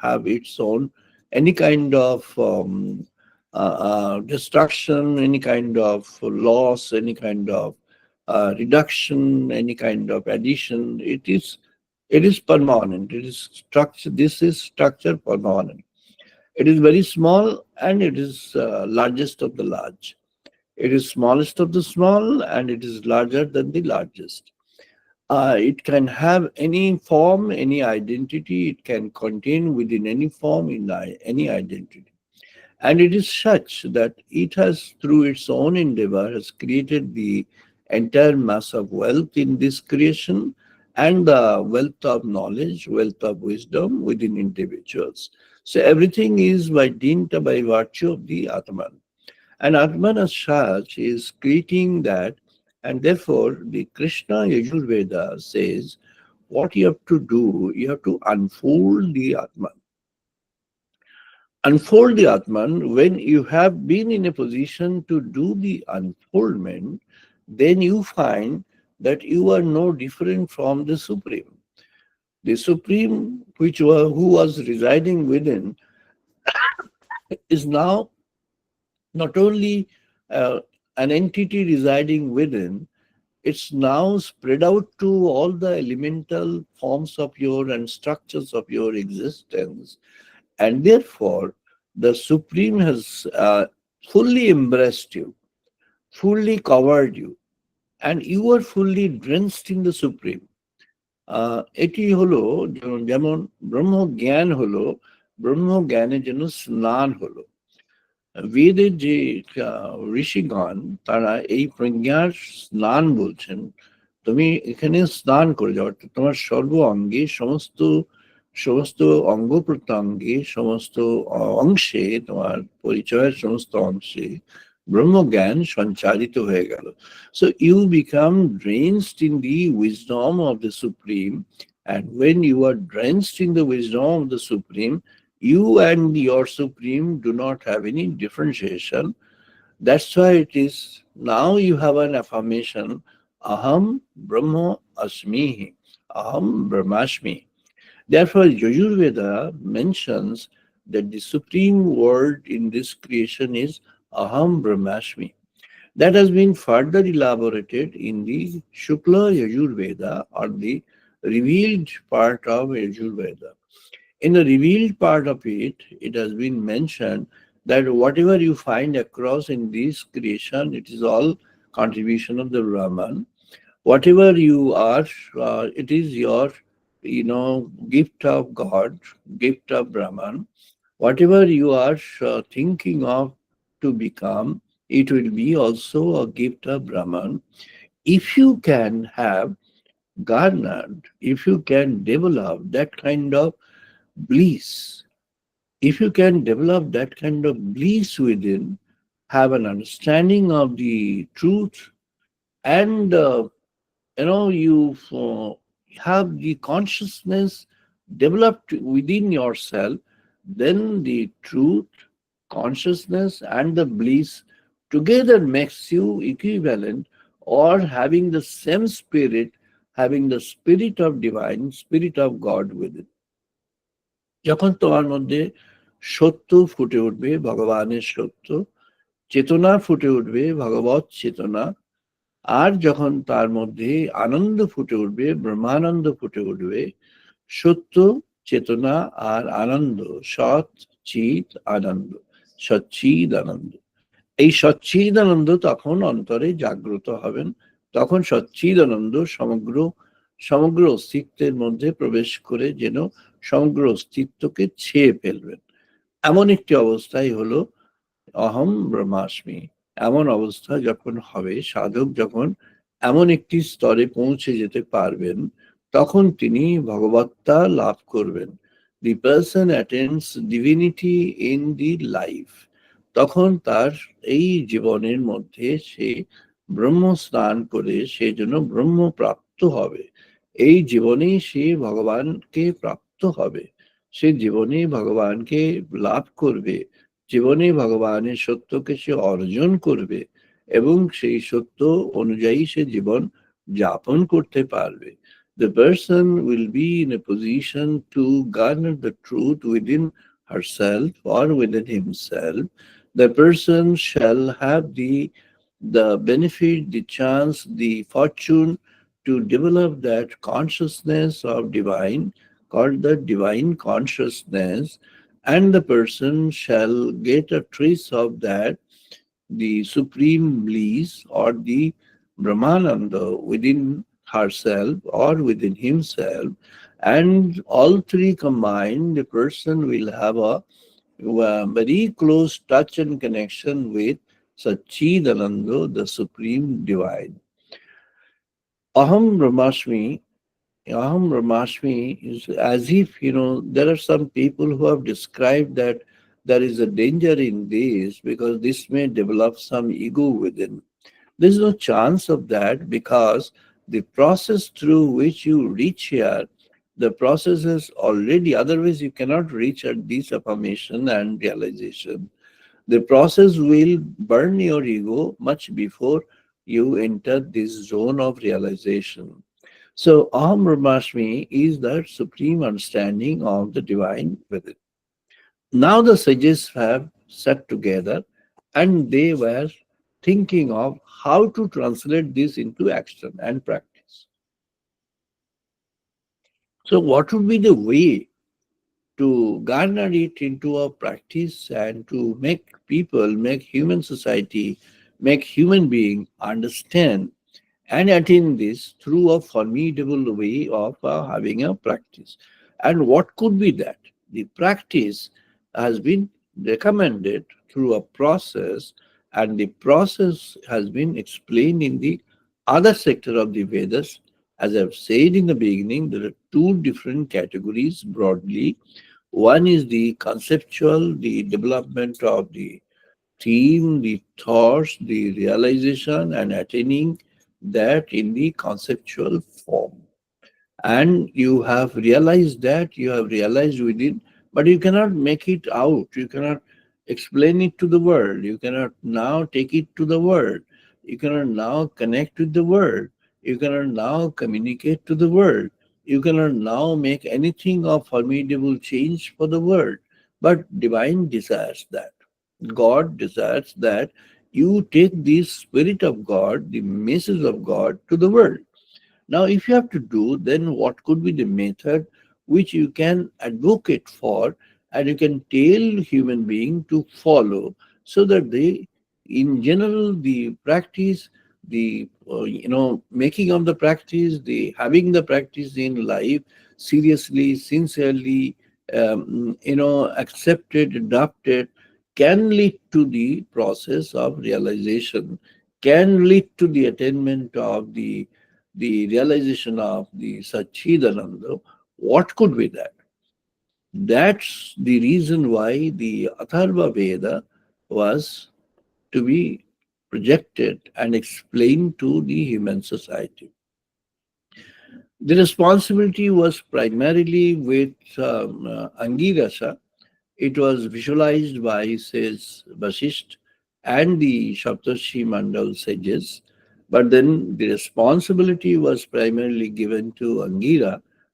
have its own any kind of destruction, any kind of loss, any kind of reduction, any kind of addition. It is permanent. It is structure. This is structure permanent. It is very small and it is largest of the large. It is smallest of the small and it is larger than the largest. It can have any form, any identity. It can contain within any form in any identity. And it is such that it has, through its own endeavor, has created the entire mass of wealth in this creation and the wealth of knowledge, wealth of wisdom within individuals. So everything is by dint, by virtue of the Atman. And Atman as such is creating that, and therefore the Krishna Yajurveda says what you have to do, you have to unfold the Atman. Unfold the Atman. When you have been in a position to do the unfoldment, then you find that you are no different from the Supreme. The Supreme, who was residing within, is now not only an entity residing within, it's now spread out to all the elemental forms of your and structures of your existence. And therefore, the Supreme has fully embraced you, fully covered you, and you are fully drenched in the Supreme. এটি হলো যেমন ব্রহ্ম জ্ঞান হলো, ব্রহ্ম জ্ঞানের জন্য স্নান হলো। বেদের যে ঋষিগণ তারা এই প্রজ্ঞার স্নান বলছেন, তুমি এখানে স্নান করে যাও, অর্থাৎ তোমার সর্ব অঙ্গে সমস্ত সমস্ত অঙ্গ প্রত্যঙ্গে সমস্ত অংশে তোমার পরিচয়ের সমস্ত অংশে ব্রহ্মজ্ঞান সঞ্চারিত হয়ে গেল। So you become drenched in the wisdom of the Supreme, and when you are drenched in the wisdom of the Supreme, you and your Supreme do not have any differentiation. That's why it is now you have an affirmation, Aham Brahma Asmihi, Aham Brahmasmi. Therefore, Yajurveda mentions that the supreme word in this creation is Aham Brahmasmi. That has been further elaborated in the Shukla Yajurveda, or the revealed part of Yajurveda. In the revealed part of it, it has been mentioned that whatever you find across in this creation, it is all contribution of the Brahman. Whatever you are, it is your, gift of God, gift of Brahman. Whatever you are thinking of to become, it will be also a gift of Brahman. If you can have garnered, if you can develop that kind of bliss, If you can develop that kind of bliss within, have an understanding of the truth, and you have the consciousness developed within yourself, then the truth, consciousness, and the bliss together makes you equivalent, or having the same spirit, having the spirit of divine, spirit of God within. যখন তোমার মধ্যে সত্য ফুটে উঠবে, ভগবানের সত্য চেতনা ফুটে উঠবে, ভগবত চেতনা, আর যখন তার মধ্যে আনন্দ ফুটে উঠবে, ব্রহ্মানন্দ ফুটে উঠবে, সত্য, চেতনা আর আনন্দ, সৎ চিত আনন্দ, সচ্চিদ আনন্দ, এই সচ্চিদ আনন্দ তখন অন্তরে জাগ্রত হবেন। তখন সচ্চিদ আনন্দ সমগ্র সমগ্র অস্তিত্বের মধ্যে প্রবেশ করে যেন সমগ্র অস্তিত্বকে ছেয়ে ফেলবেন। এমন একটি অবস্থাই হলো অহম ব্রহ্মাস্মি। এমন অবস্থা যখন হবে, সাধক যখন এমন একটি স্তরে পৌঁছে যেতে পারবেন, তখন তিনি ভগবত্তা লাভ করবেন। The person attends divinity in the life. তখন তার এই জীবনের মধ্যে সে ব্রহ্ম স্নান করে সে যেন ব্রহ্ম প্রাপ্ত হবে। এই জীবনেই সে ভগবানকে প্রাপ্ত হবে, সে জীবনে ভগবানকে লাভ করবে, জীবনে ভগবানের সত্যকে সে অর্জন করবে এবং সেই সত্য অনুযায়ী সে জীবন যাপন করতে পারবে। The person will be in a position to garner the truth within herself or within himself. The person shall have the benefit, the chance, the fortune to develop that consciousness of divine, called the divine consciousness, and the person shall get a trace of that, the supreme bliss or the Brahmananda within herself or within himself, and all three combined, the person will have a very close touch and connection with Satchidananda, the supreme divine. Aham Brahmasmi. Aham Brahmasmi is as if, there are some people who have described that there is a danger in this because this may develop some ego within. There's no chance of that because the process through which you reach here, the process is already, otherwise, you cannot reach at this affirmation and realization. The process will burn your ego much before you enter this zone of realization. So, Aham Brahmasmi is that supreme understanding of the divine within. Now, the sages have sat together and they were thinking of how to translate this into action and practice. So, what would be the way to garner it into a practice and to make people, make human society, make human being understand and attain this through a formidable way of having a practice? And what could be that? The practice has been recommended through a process, and the process has been explained in the other sector of the Vedas. As I've said in the beginning, there are two different categories broadly. One is the conceptual, the development of the theme, the thoughts, the realization, and attaining that in the conceptual form. And you have realized that, you have realized within, but you cannot make it out. You cannot explain it to the world. You cannot now take it to the world. You cannot now connect with the world. You cannot now communicate to the world. You cannot now make anything of formidable change for the world. But divine desires that. God desires that you take the spirit of God, the message of God to the world. Now, if you have to do, then what could be the method which you can advocate for and you can tell human being to follow so that they, in general, the practice, the making of the practice, the having the practice in life seriously, sincerely, accepted, adopted, can lead to the process of realization, can lead to the attainment of the realization of the Satchidananda. What could be that? That's the reason why the Atharva Veda was to be projected and explained to the human society. The responsibility was primarily with Angirasa. It was visualized by, says Vasisht, and the Saptarshi Mandal sages. But then the responsibility was primarily given to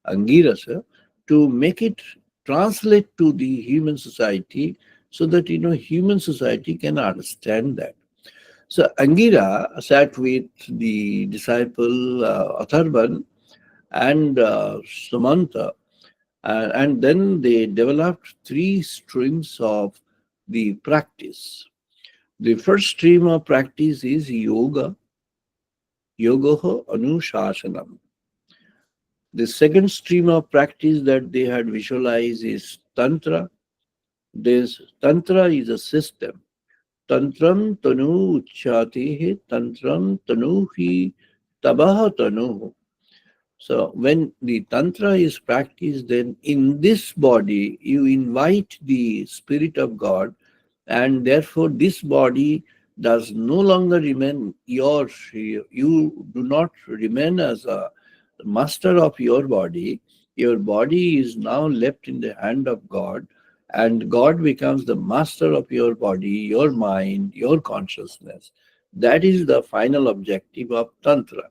Angirasa, to make it translate to the human society so that human society can understand that. So Angira sat with the disciple Atharvan and Sumanta, and then they developed three streams of the practice. The first stream of practice is yoga anushasanam. The second stream of practice that they had visualized is tantra. This tantra is a system. Tantram tanu uchyate tantram tanu hi tabaha tanu. So when the tantra is practiced, then in this body you invite the spirit of God, and therefore this body does no longer remain yours. You do not remain as a master of your body. Your body is now left in the hand of God, and God becomes the master of your body, your mind, your consciousness. That is the final objective of tantra.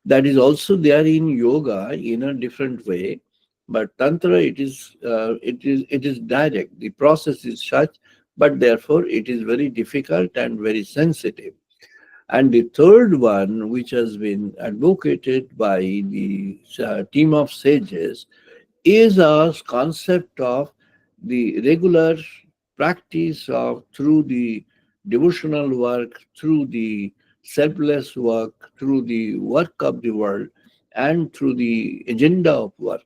That is also there in yoga in a different way, but tantra, it is direct. The process is such, but therefore it is very difficult and very sensitive. And the third one, which has been advocated by the team of sages, is a concept of the regular practice of through the devotional work, through the selfless work, through the work of the world, and through the agenda of work.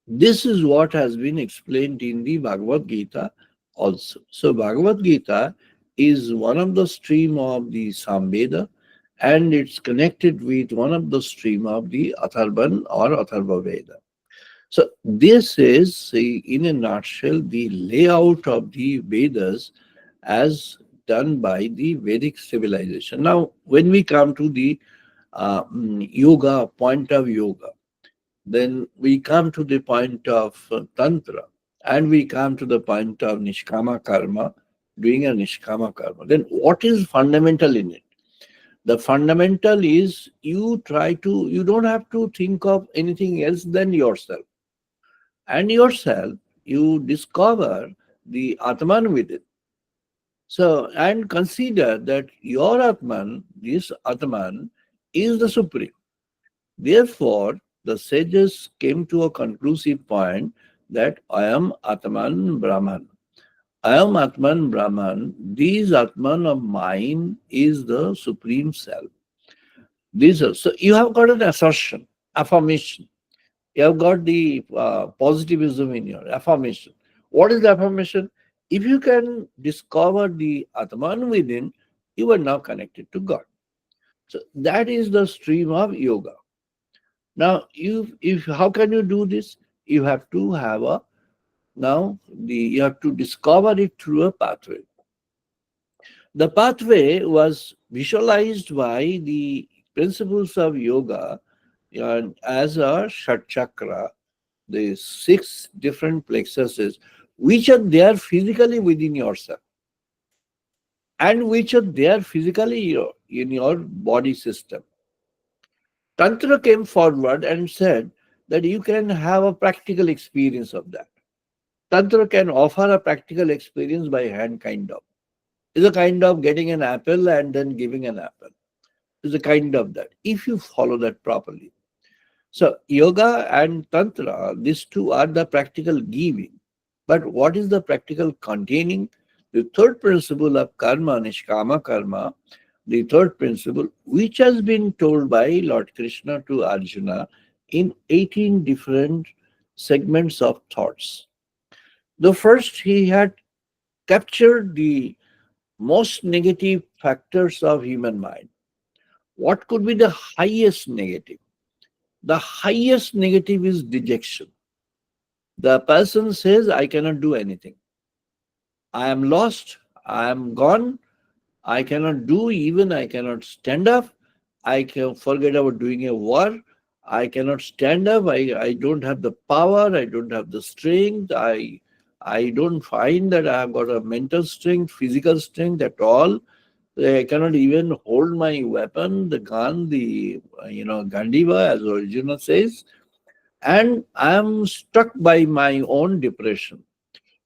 This is what has been explained in the Bhagavad Gita also. So Bhagavad Gita is one of the stream of the Samveda, and it's connected with one of the stream of the Atharvan or Atharva Veda. So this is, in a nutshell, the layout of the Vedas as done by the Vedic civilization. Now, when we come to the yoga, point of yoga, then we come to the point of Tantra, and we come to the point of Nishkama Karma, doing a Nishkama Karma. Then what is fundamental in it? The fundamental is you don't have to think of anything else than yourself. And yourself, you discover the Atman within. So, and consider that your Atman, this Atman, is the Supreme. Therefore, the sages came to a conclusive point that I am Atman Brahman. I am Atman Brahman. This Atman of mine is the Supreme Self. So you have got an assertion, affirmation. You have got the positivism in your affirmation. What is the affirmation? If you can discover the Atman within, you are now connected to God. So that is the stream of yoga. Now, if how can you do this? You have to have a you have to discover it through a pathway. The pathway was visualized by the principles of yoga as a Shat Chakra, the six different plexuses, which are there physically within yourself and which are there physically in your body system. Tantra came forward and said that you can have a practical experience of that. Tantra can offer a practical experience by hand, kind of. It's a kind of getting an apple and then giving an apple. It's a kind of that, if you follow that properly. So, yoga and tantra, these two are the practical giving. But what is the practical containing? The third principle of karma, nishkama karma, the third principle, which has been told by Lord Krishna to Arjuna in 18 different segments of thoughts. The first, he had captured the most negative factors of human mind. What could be the highest negative? The highest negative is dejection. The person says, I cannot do anything. I am lost. I am gone. I cannot do even, I cannot stand up. I can forget about doing a war. I cannot stand up. I don't have the power. I don't have the strength. I don't find that I have got a mental strength, physical strength at all. I cannot even hold my weapon, the gun, the Gandiva, as original says, and I am struck by my own depression.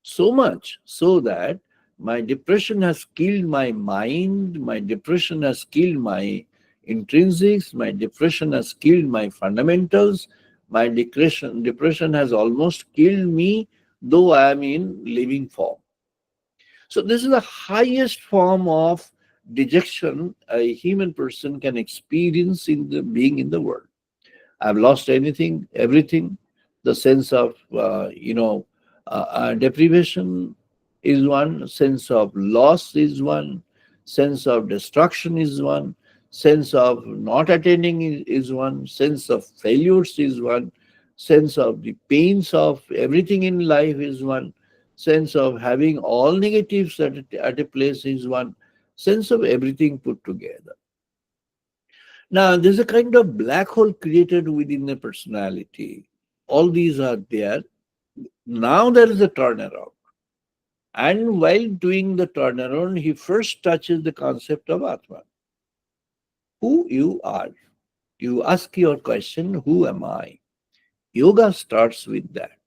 So much so that my depression has killed my mind, my depression has killed my intrinsics, my depression has killed my fundamentals, my depression has almost killed me, though I am in living form. So this is the highest form of dejection a human person can experience in the being in the world. I've lost anything, everything. The sense of, deprivation is one, sense of loss is one, sense of destruction is one, sense of not attaining is one, sense of failures is one, sense of the pains of everything in life is one, sense of having all negatives at a place is one, sense of everything put together. Now, there's a kind of black hole created within a personality. All these are there. Now there is a turnaround. And while doing the turnaround, he first touches the concept of Atman, who you are. You ask your question, who am I? Yoga starts with that.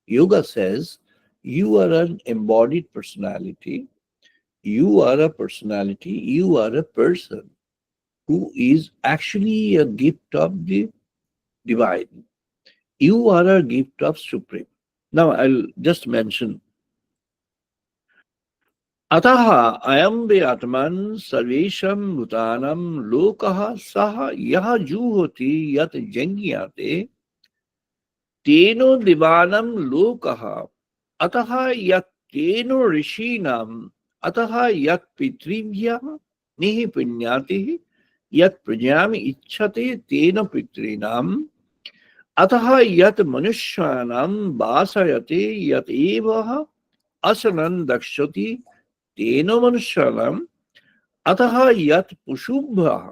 Yoga says, you are an embodied personality. You are a personality. You are a person who is actually a gift of the divine. You are a gift of Supreme. Now I'll just mention Ataha ayam be Atman sarvesham bhutanam lokaha saha yaha juhoti yat jangyate teno divanam lokaha ataha yat teno rishinam ataha yat pitribhya nihi punyati yat prajami ichhate teno pitrinam अतः यत मनुष्याणां वासयते यत एवः असनं दक्षति तेन मनुष्याणाम् अतः यत पशुभ्यः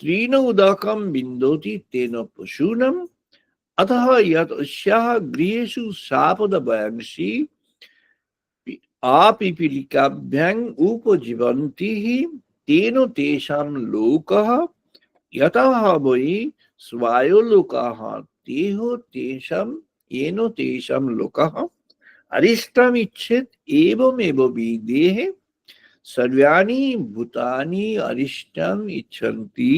त्रीन उदकं विन्दोति तेन पशूनाम् अतः यत अस्याः गृहेषु शापदवंशी आपिपीलिकाभ्यां उपजीवन्ति तेन तेषां लोकः यतः वै स्वायोलोकाः तेहो तेषां येनो तेषां लोकः अरिष्टमिच्छेत् एवमेव विदेहे सर्वाणि भूतानि अरिष्टम् इच्छन्ति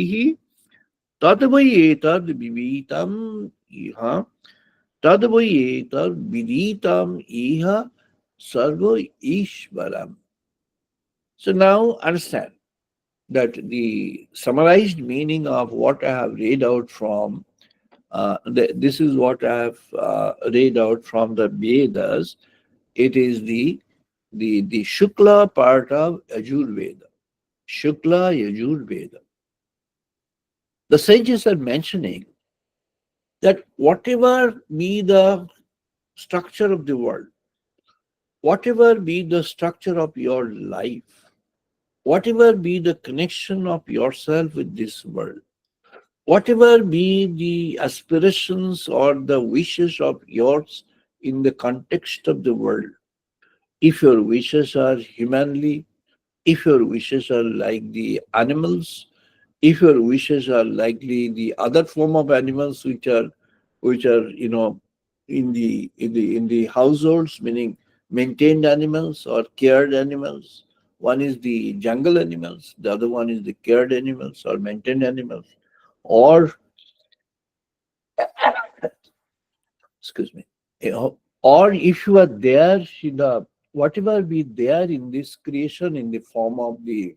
तद्वै एतद् विदितम् इह तद्वै एतद् विदितम् इह सर्व ईश्वरम्. So now understand that the summarized meaning of what I have read out from this is what I have read out from the Vedas. It is the Shukla part of Ajurveda. Shukla Yajurveda. The sages are mentioning that whatever be the structure of the world, whatever be the structure of your life, whatever be the connection of yourself with this world, whatever be the aspirations or the wishes of yours in the context of the world, if your wishes are humanly, if your wishes are like the animals, if your wishes are likely the other form of animals which are in the households, meaning maintained animals or cared animals. One is the jungle animals, the other one is the cared animals or maintained animals. Or excuse me, or if you are there in the whatever be there in this creation in the form of the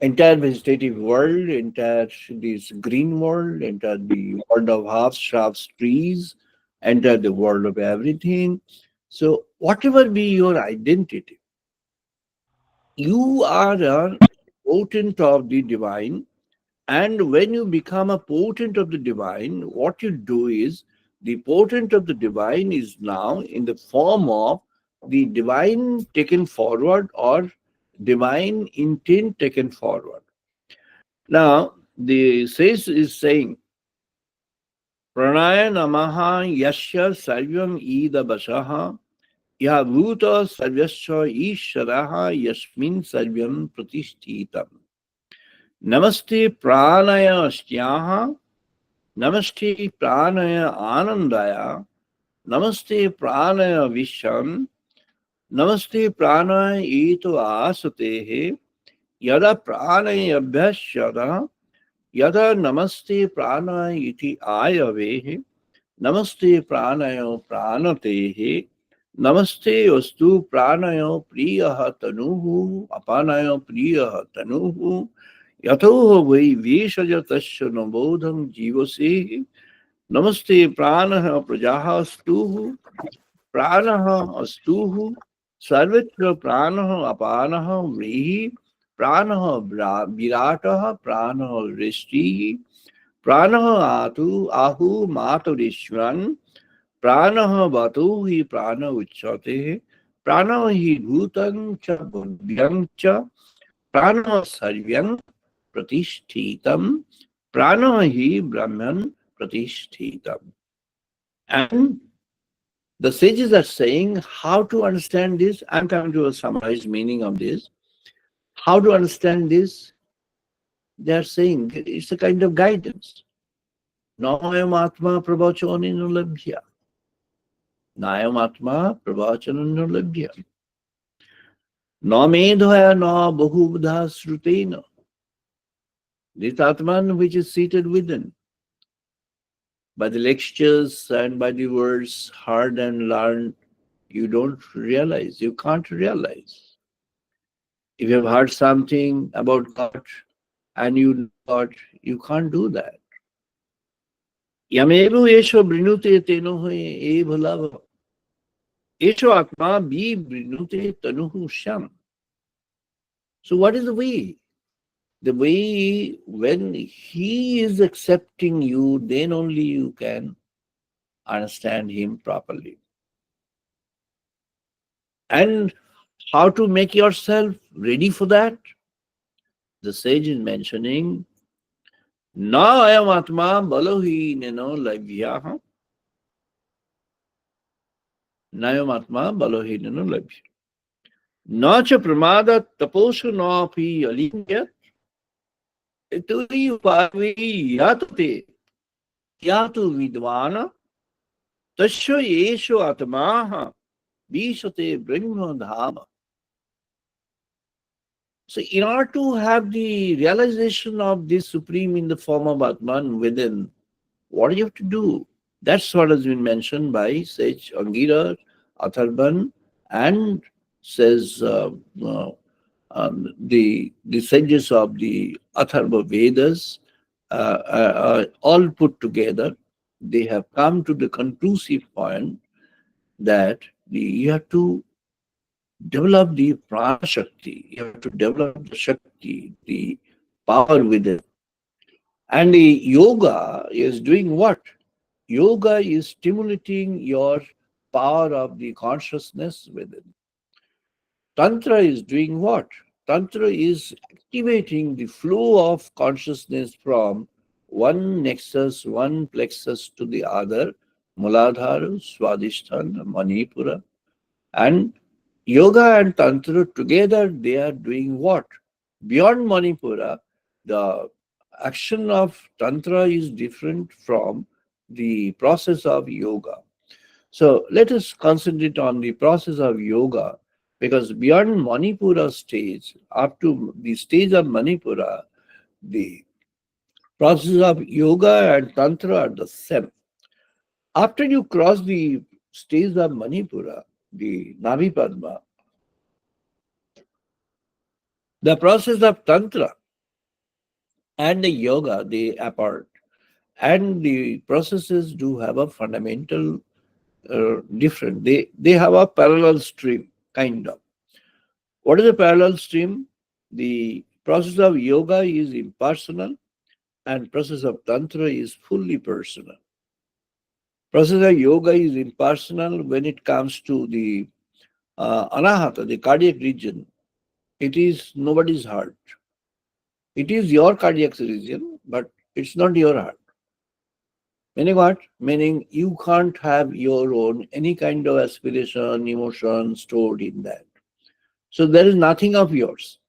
entire vegetative world, entire this green world, entire the world of herbs, shrubs, trees, entire the world of everything. So whatever be your identity, you are a potent of the divine. And when you become a potent of the divine, what you do is The portent of the divine is now in the form of the divine taken forward or divine intent taken forward. Now, the sage is saying, Pranaya namaha yasya sarvam ida basaha ya bhuta sarvasya isharaha yasmin sarvam pratishthitam. Namaste pranaya astyaha, namaste pranaya anandaya, namaste pranaya visham, namaste pranaya ito asatehe, yada pranaya abhyasya yada namaste pranaya iti ayavehe, namaste pranayo pranatehe, namaste vastu pranayo priyaha tanuhu, apanayo priyaha tanuhu, yatoho vai veshaja tasya nabodham jivase, namaste pranaha prajaha stuhu, pranaha astuhu, sarvatra pranaha apanaha vrehi, pranaha virataha pranaha vristihi, pranaha atu ahu maturishwan, pranaha batu hi prana uchate, prana hi bhutan cha buddhyam cha, prana sarvyam pratishthitam, prana hi brahman pratishthitam. And the sages are saying how to understand this. I'm coming to a summarized meaning of this. How to understand this? They are saying it's a kind of guidance. Nayam atma prabhachanin labhya. Nayam atma prabhachanin labhya. Na medhaya na bahubdha srutena. This Atman which is seated within. By the lectures and by the words heard and learned, you don't realize, you can't realize. If you have heard something about God and you know God, you can't do that. Yamevu esho brinute teno hoye e bhalava. Esho atma bi brinute tanuhu sham. So what is the way? The way, when he is accepting you, then only you can understand him properly. And how to make yourself ready for that? The sage is mentioning, Na ayam atma balohi neno labhyaha. Nayam atma balohi neno labhya. Na cha pramada taposu na pi alinyat. Tui upavi yatate. Yatu vidvana. Tasya yesho atmaha. Vishate brahma dhama. So in order to have the realization of this Supreme in the form of Atman within, what do you have to do? That's what has been mentioned by Sage Angira, Atharvan, and says the sages of the Atharva Vedas, all put together. They have come to the conclusive point that you have to develop the prana shakti, you have to develop the shakti, the power within. And the yoga is doing what? Yoga is stimulating your power of the consciousness within. Tantra is doing what? Tantra is activating the flow of consciousness from one nexus, one plexus to the other, Muladhara, Swadhisthana, Manipura. And yoga and Tantra together, they are doing what? Beyond Manipura, the action of Tantra is different from the process of yoga. So let us concentrate on the process of yoga, because beyond Manipura stage, up to the stage of Manipura, the process of yoga and Tantra are the same. After you cross the stage of Manipura, the Navi Padma, the process of Tantra and the yoga, they apart. And the processes do have a fundamental different. They have a parallel stream, kind of. What is a parallel stream? The process of yoga is impersonal and process of tantra is fully personal. Professor, yoga is impersonal when it comes to the anahata, the cardiac region. It is nobody's heart. It is your cardiac region, but it's not your heart. Meaning what? Meaning you can't have your own any kind of aspiration, emotion stored in that. So there is nothing of yours.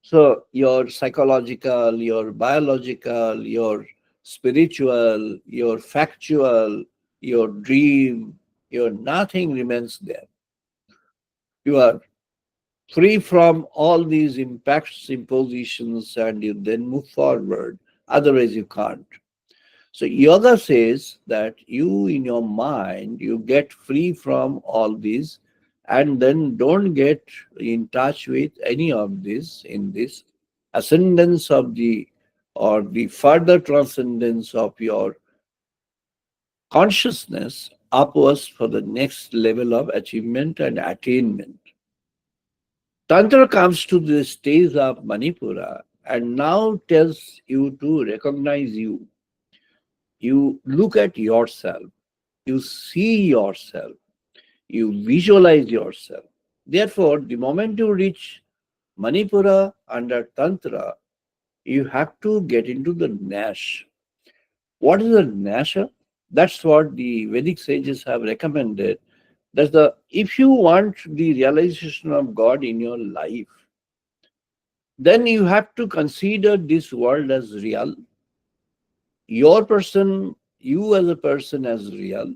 So your psychological, your biological, your spiritual, your factual, your dream, your nothing remains there. You are free from all these impacts, impositions, and you then move forward. Otherwise, you can't. So yoga says that you in your mind, you get free from all these and then don't get in touch with any of this in this ascendance of the or the further transcendence of your consciousness upwards for the next level of achievement and attainment. Tantra comes to the stage of Manipura and now tells you to recognize you. You look at yourself, you see yourself, you visualize yourself. Therefore, the moment you reach Manipura under Tantra, you have to get into the Nash. What is the Nasha? That's what the Vedic sages have recommended. That's the if you want the realization of God in your life, then you have to consider this world as real, your person, you as a person as real,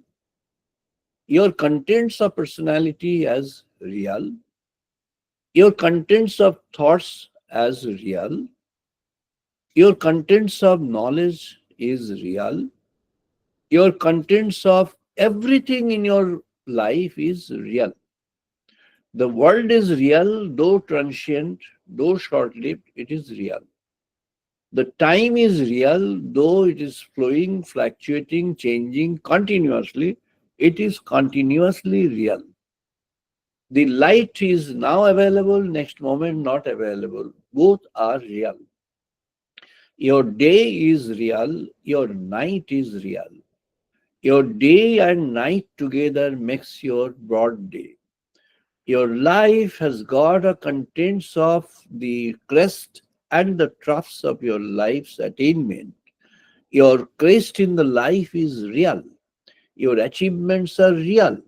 your contents of personality as real, your contents of thoughts as real, your contents of knowledge is real, your contents of everything in your life is real. The world is real, though transient, though short lived, it is real. The time is real, though it is flowing, fluctuating, changing continuously, it is continuously real. The light is now available, next moment not available. Both are real. Your day is real, your night is real. Your day and night together makes your broad day. Your life has got a contents of the crest and the troughs of your life's attainment. Your crest in the life is real. Your achievements are real.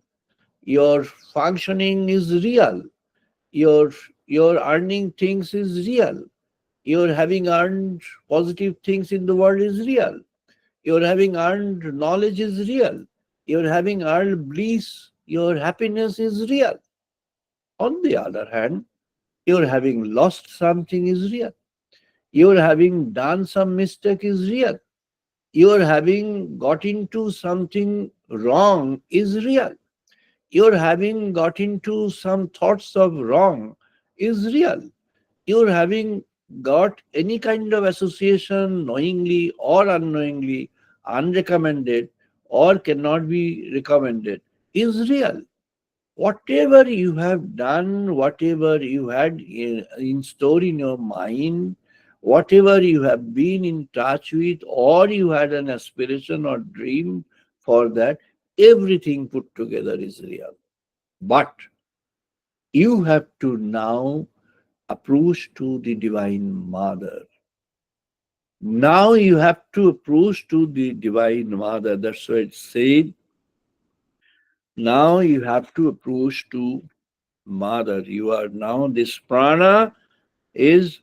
Your functioning is real. Your your earning things is real. Your having earned positive things in the world is real. Your having earned knowledge is real. Your having earned bliss, your happiness is real. On the other hand, your having lost something is real. Your having done some mistake is real. Your having got into something wrong is real. Your having got into some thoughts of wrong is real. Your having got any kind of association knowingly or unknowingly unrecommended or cannot be recommended is real. Whatever you have done, whatever you had in store in your mind, whatever you have been in touch with, or you had an aspiration or dream for that, everything put together is real. But you have to now approach to the Divine Mother. Now you have to approach to the Divine Mother. That's why it said, now you have to approach to Mother. You are now this prana is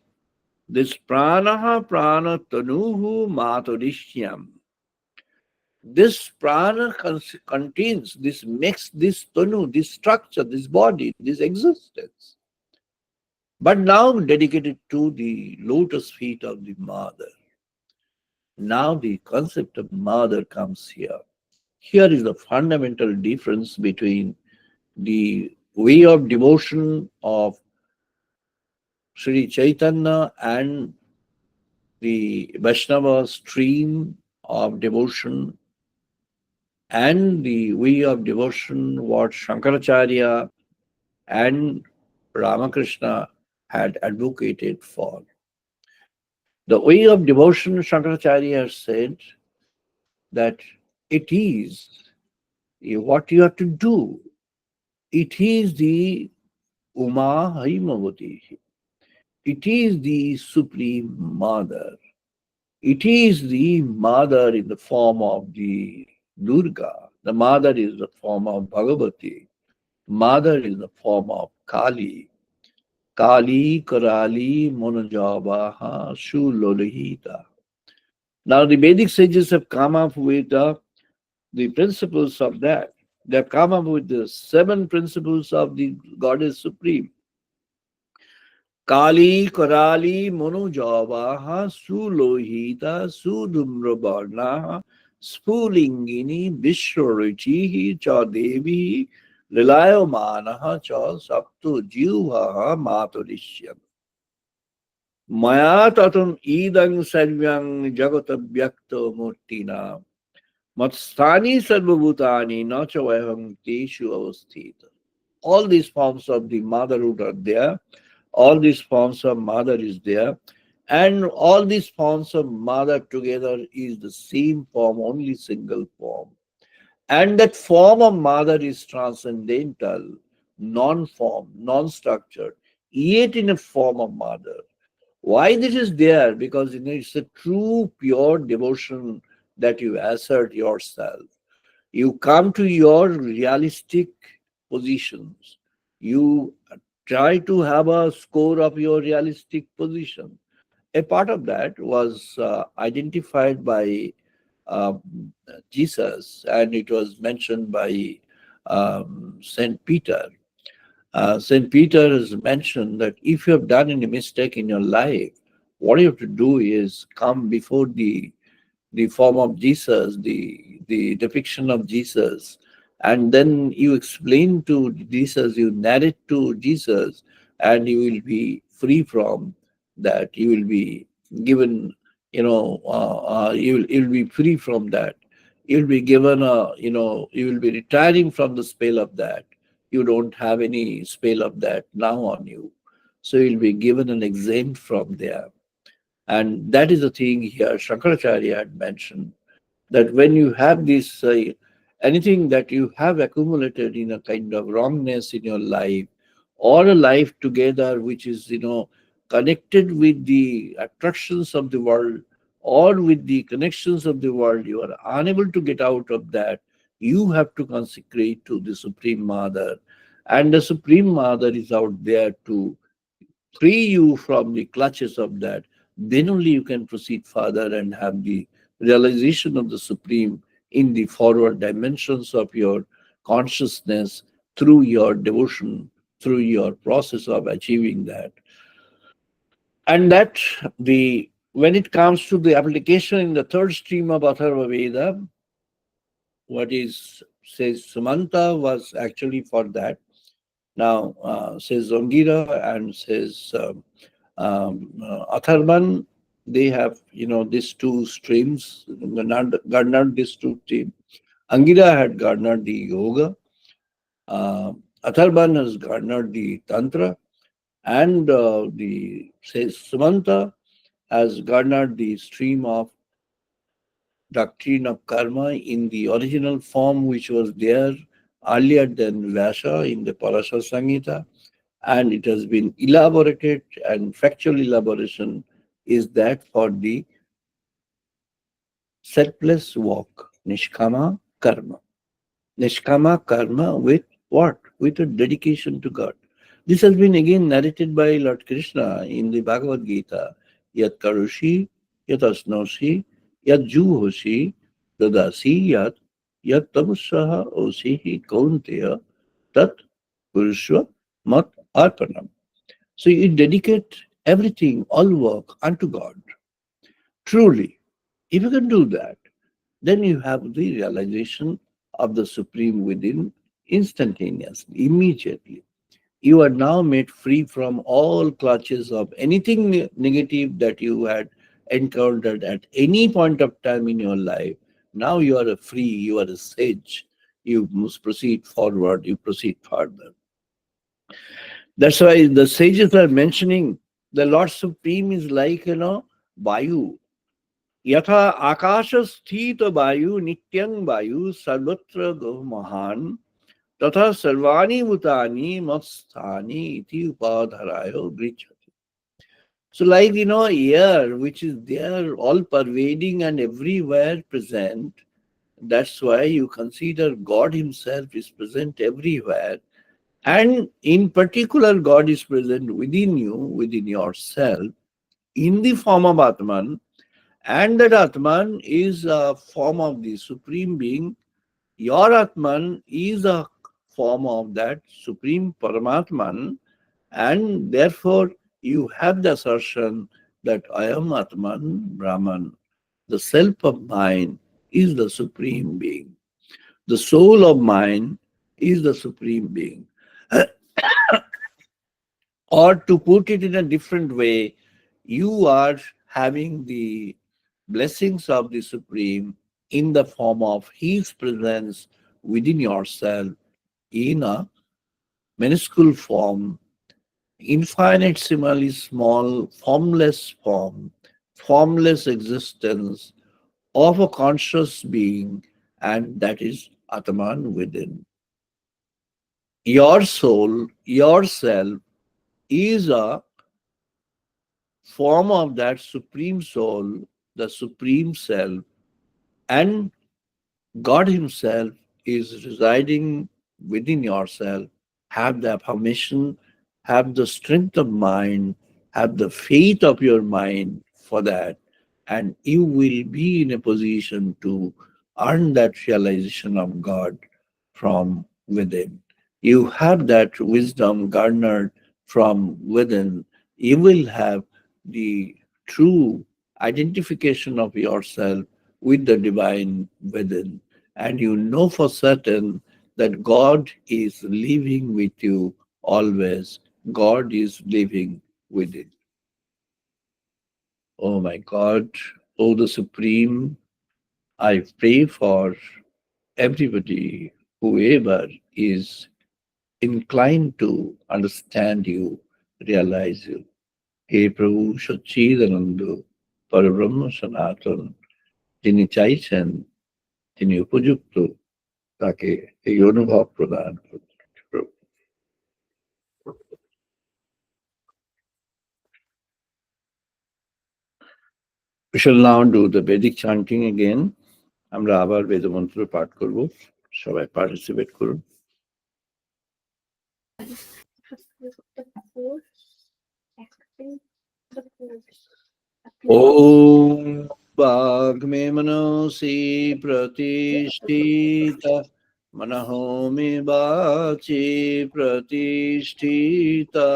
this pranaha prana tanuhu maturishyam. This prana contains, this makes this tanu, this structure, this body, this existence. But now dedicated to the lotus feet of the Mother. Now the concept of Mother comes here. Here is the fundamental difference between the way of devotion of Sri Chaitanya and the Vaishnava stream of devotion and the way of devotion what Shankaracharya and Ramakrishna had advocated for. The way of devotion, Shankaracharya has said that it is what you have to do. It is the Uma Haimavati. It is the Supreme Mother. It is the Mother in the form of the Durga. The Mother is the form of Bhagavati. Mother is the form of Kali. Kali, Karali, Monojabaha, Shulolohita. Now, the Vedic sages have come up with the principles of that. They have come up with the seven principles of the Goddess Supreme. Kali, Karali, Monojavaha, Sulohita, Sudumrabarna, Spulingini, Vishwaritihi, Chadevi, Lilayomanaha, Cha Saptu Jivaha, Maturishyam. Maya tatum idang sarvyang jagata vyakto murtina. Matstani sarvabhutani nachavayam teshu avasthita. All these forms of the motherhood are there. All these forms of mother is there. And all these forms of mother together is the same form, only single form. And that form of mother is transcendental, non-form, non-structured, yet in a form of mother. Why this is there? Because it's a true, pure devotion that you assert yourself. You come to your realistic positions. You try to have a score of your realistic position. A part of that was identified by uh, Jesus, and it was mentioned by Saint Peter. Saint Peter has mentioned that if you have done any mistake in your life, what you have to do is come before the form of Jesus, the depiction of Jesus, and then you explain to Jesus, you narrate to Jesus, and you will be free from that. You will be given, you will be free from that. You'll be given you will be retiring from the spell of that. You don't have any spell of that now on you. So you'll be given an exempt from there. And that is the thing here Shankaracharya had mentioned, that when you have this, anything that you have accumulated in a kind of wrongness in your life, or a life together which is, connected with the attractions of the world or with the connections of the world, you are unable to get out of that. You have to consecrate to the Supreme Mother. And the Supreme Mother is out there to free you from the clutches of that. Then only you can proceed further and have the realization of the Supreme in the forward dimensions of your consciousness through your devotion, through your process of achieving that. And that the when it comes to the application in the third stream of Atharva Veda, what is says Sumanta was actually for that. Now says Zongira and says Atharvan, they have, these two streams, garnered these two streams. Angira had garnered the yoga. Uh, Atharvan has garnered the tantra, and the says Sumanta has garnered the stream of doctrine of karma in the original form, which was there earlier than Vyasa in the Parasa Samhita, and it has been elaborated, and factual elaboration is that for the selfless walk, Nishkama Karma. Nishkama Karma with what? With a dedication to God. This has been again narrated by Lord Krishna in the Bhagavad Gita. Yat karushi, yat asnosi, yat juhosi, dadasi yat tamusaha osihi kaunteya, tat purushva mat arpanam. So you dedicate everything, all work unto God. Truly, if you can do that, then you have the realization of the Supreme within instantaneously, immediately. You are now made free from all clutches of anything negative that you had encountered at any point of time in your life. Now you are a free, you are a sage. You must proceed forward, you proceed further. That's why the sages are mentioning the Lord Supreme is like, Vayu. यथा आकाशस्थित वायु नित्यं वायु सर्वत्र गो महान तथा सर्वाणि भूतानि मत्स्थानि इति उपाधरायो गृह्यते. So like air which is there all pervading and everywhere present, that's why you consider God himself is present everywhere. And in particular, God is present within you, within yourself, in the form of Atman. And that Atman is a form of the Supreme Being. Your Atman is a form of that Supreme Paramatman. And therefore, you have the assertion that I am Atman, Brahman. The self of mine is the Supreme Being. The soul of mine is the Supreme Being. Or to put it in a different way, you are having the blessings of the Supreme in the form of His presence within yourself in a minuscule form, infinitesimally small, formless existence of a conscious being, and that is Atman within. Your soul, yourself, is a form of that supreme soul, the supreme self, and God Himself is residing within yourself. Have the affirmation, have the strength of mind, have the faith of your mind for that, and you will be in a position to earn that realization of God from within. You have that wisdom garnered from within. You will have the true identification of yourself with the divine within. And you know for certain that God is living with you always. God is living within. Oh my God, oh the Supreme, I pray for everybody, whoever is inclined to understand you, realize you. हे प्रभु সচ্চিদানন্দ পরব্রহ্ম সনাতন যিনি চাইছেন তিনি উপযুক্ত তাকে এই অনুভব প্রদান করুন। We shall now do the Vedic chanting again. আমরা আবার বেদমন্ত্র পাঠ করব, সবাই পার্টিসিপেট করুন। ओम वाग् मे मनसि प्रतिष्ठिता मनहो मे वाचि प्रतिष्ठिता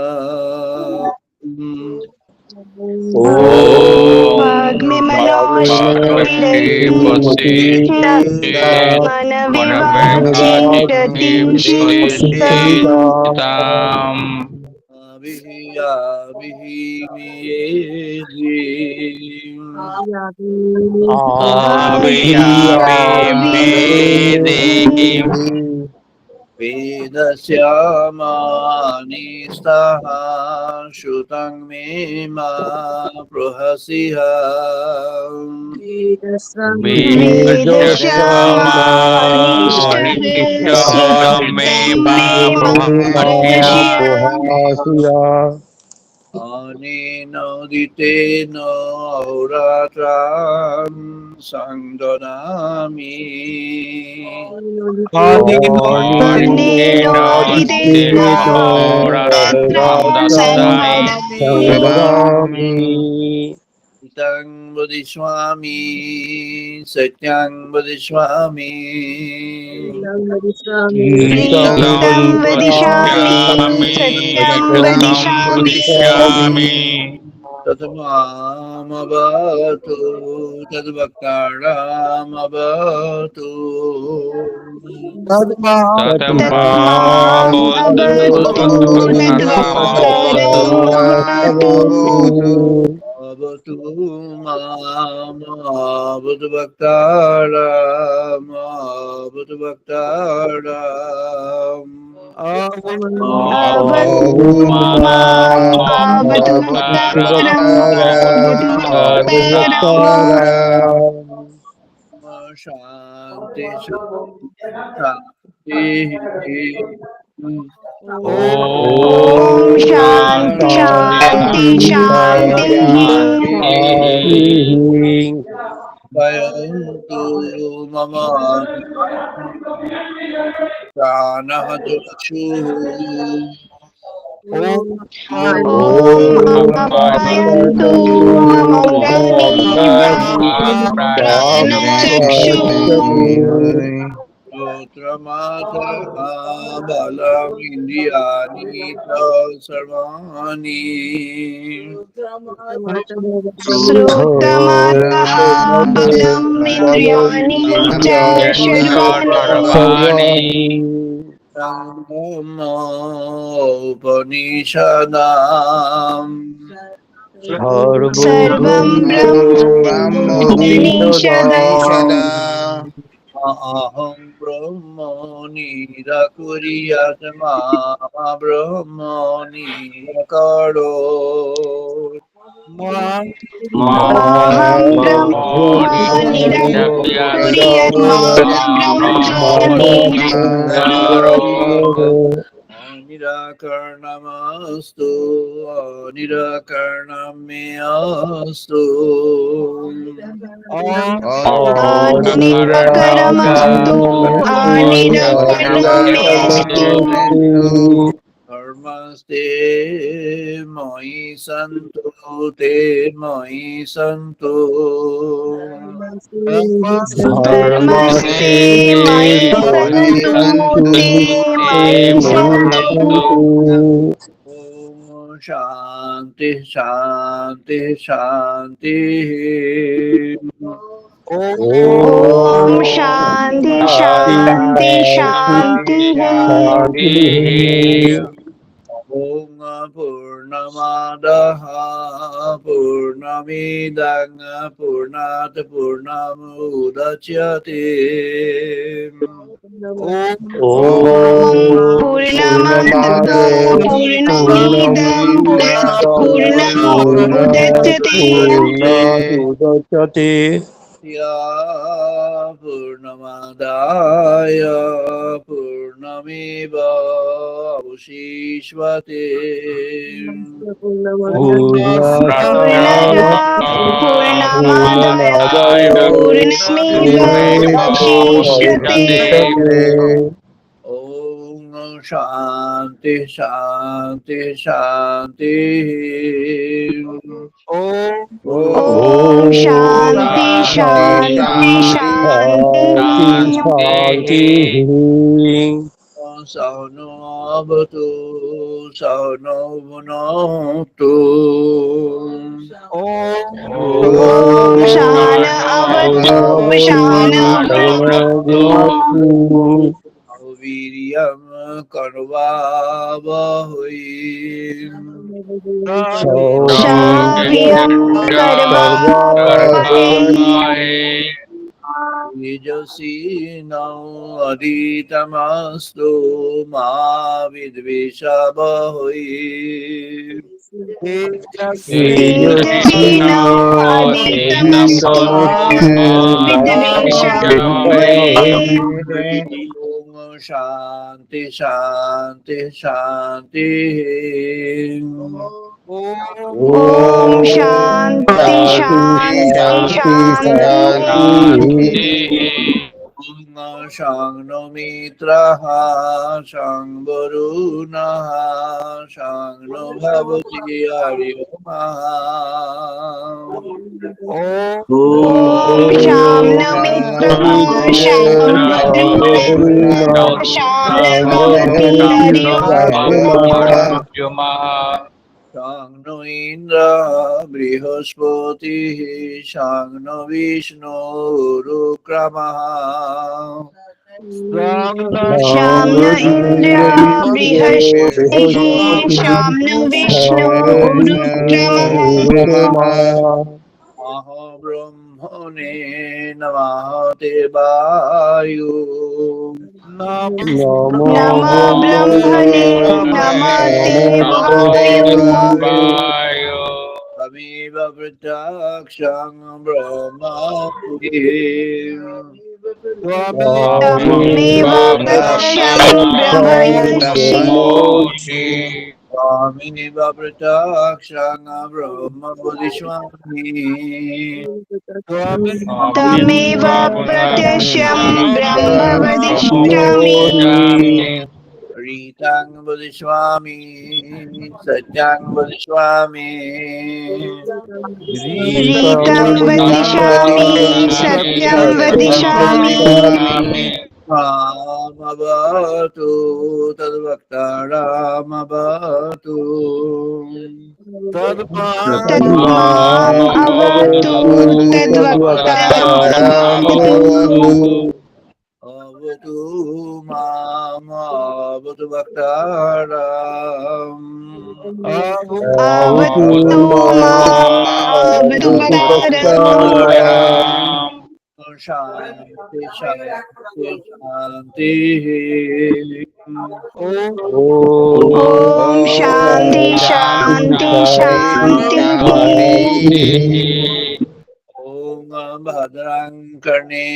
वाग्मे मनोष्ठिप्रतिष्ठिता मनविवाचि प्रतिष्ठिता वेदस्यामानिस्तः श्रुतं मे मा प्रहसिह अनेनोदितेन अहोरात्रां संददामि Sitang Bodhiswami, Satyang Bodhiswami, Nitam vadishyami satyam vadishyami Tatamam Abhatu, Tadvakaram Abhatu, tatmam avatu tadvakaram avatu avatu mam avatu bhaktaram avatu bhaktaram avatu mam avatu bhaktaram avatu bhaktaram Shanti Shanti Om Om Shanti Shanti Shanti Vayantu Mama Pranaha Chakshu Om Apayantu Amangalani Pranam Chakshu Shotramata Balam Indiyani Sarvani Srutamataha Balam Indriyani Cha Sharvani Upanishadam Sarvam Brahmopanishadam Aham Brahma Nirakuriyatma Brahma Nirakaro Aham Brahma Nirakuriyatma Brahma Nirakuriyatma Nirakarnamastu Nirakarnameastu Anirakaramantu Anirakaramestu Namaste Moi Santu Te Moi Santu Dharmaste Mai Santu Te Mai Santu Om Shanti Shanti Shanti Om Shanti Shanti Shanti Om Purnamadaha Purnamidang Purnat Purnamudachyate Om Purnamada Purnamidam Purnat Purnamudachyate Ya Purnamadaya Purnamiva Ushishvate Purnada Purnamadaya Purnamedavashishyate Om Shanti Shanti Shanti Om Shanti Shanti Shanti Sauno Abatu Sauno Bunatu Om Shana Avatu Shana Bhunatu Aviriyam Karvavahui Shavyam Karvavai Tejasvinam aditamastu ma vidvishabahui Tejasvinam Aditamastu Vidveshavai Om Shanti Shanti Shanti Om Shanti Shanti Shanti Om Shangno Mitraha Shangvarunaha Shangno Bhavati Aryomaha Om Sham Namitraha Sham Vadruna Sham Bhavati Aryoma Shangno Indra Brihaspati Shangno Vishnu Rukramaha Shamna Indra Brihashtihi Shamno Shamna Vishnu Rukrama Brahma Brahmane Namaste Vayu Namo Nama Brahmane Namate Vayu Tamiva Pratakshang Brahmati Tameva Pratyam Brahmayasi Tamiva Pratakshang Brahmavadishwami Tameva Pratyam Brahma Vadishyami Brahmoti Ritang Vadishwami Satyang Vadishwami Ritam Vadishyami Satyam Vadishyami Ramavatu Tadvaktaramavatu Tadmam Avatu Tadvaktaram Avatu Avatu Avatu Bhaktaram Avatu Mam Avatu Bhaktaram Shanti Shanti Shanti Om Om Shanti Shanti Shanti Shanti Shanti Om Bhadrang Karne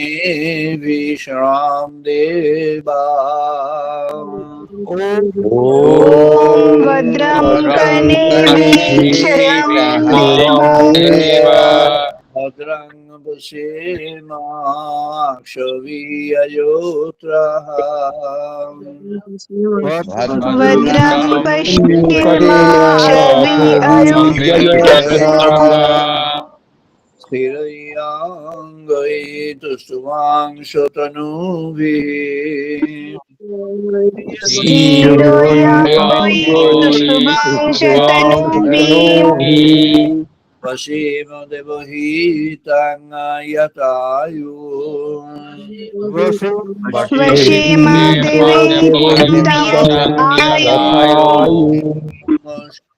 Vishram Deva Om Om Vadram Bhadram Karnevi Karnevi Sharam Shyaram Deva Deva Bhadrang Pasema Kshavi Ayotraha Vadram Bhadram Pashirma Karima Chavi Ayotra Avijayotra Sthirayangaitu Suvang Shotanubhi Siroyam Siroyamgoi Subhang Subham Shatanubhi Tanubi Vasima Devahitang Yatayu Vashima Devi Tam Ayu Yatayu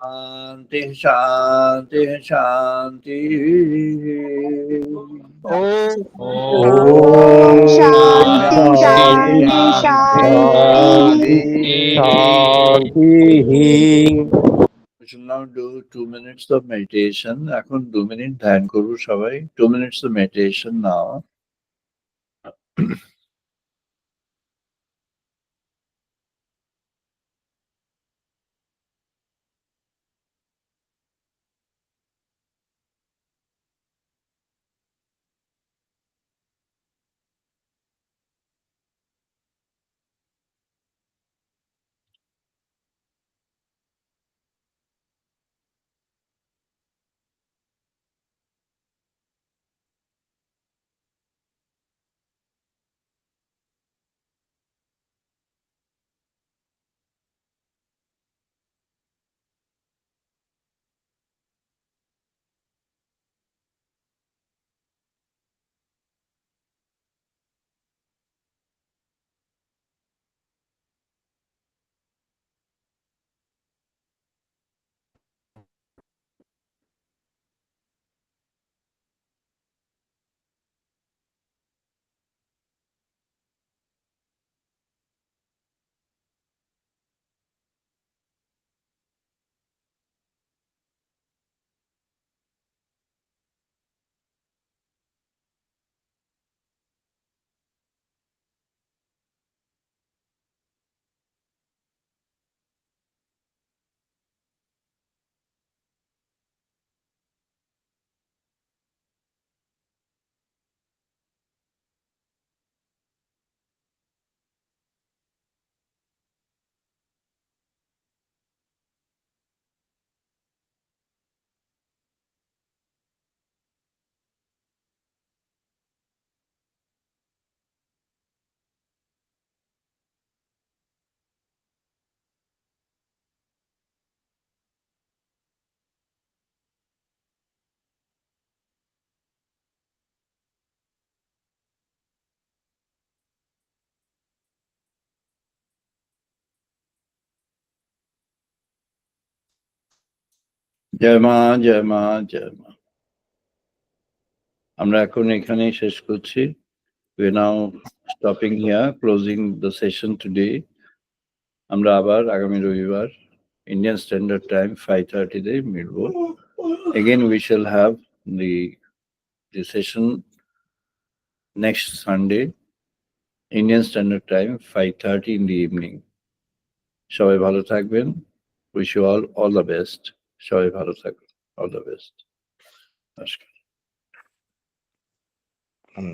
Shanti Shanti Shanti Om Om Shanti Shanti Shanti Shanti Shanti Shanti We shall now do 2 minutes of meditation. এখন 2 minute ধ্যান করবো সবাই 2 minutes of meditation now. জয় মা, জয় মা, জয় মা। আমরা এখন এখানেই শেষ করছি। We are now stopping here, closing the session today. আমরা আবার আগামী রবিবার Indian Standard Time 5:30 তে মিলবো। Again, we shall have the session next Sunday, Indian Standard Time 5:30 in the evening. সবাই ভালো থাকবেন। Wish you all the best. সবাই ভালো থাকবেন। All the best. নমস্কার। হুম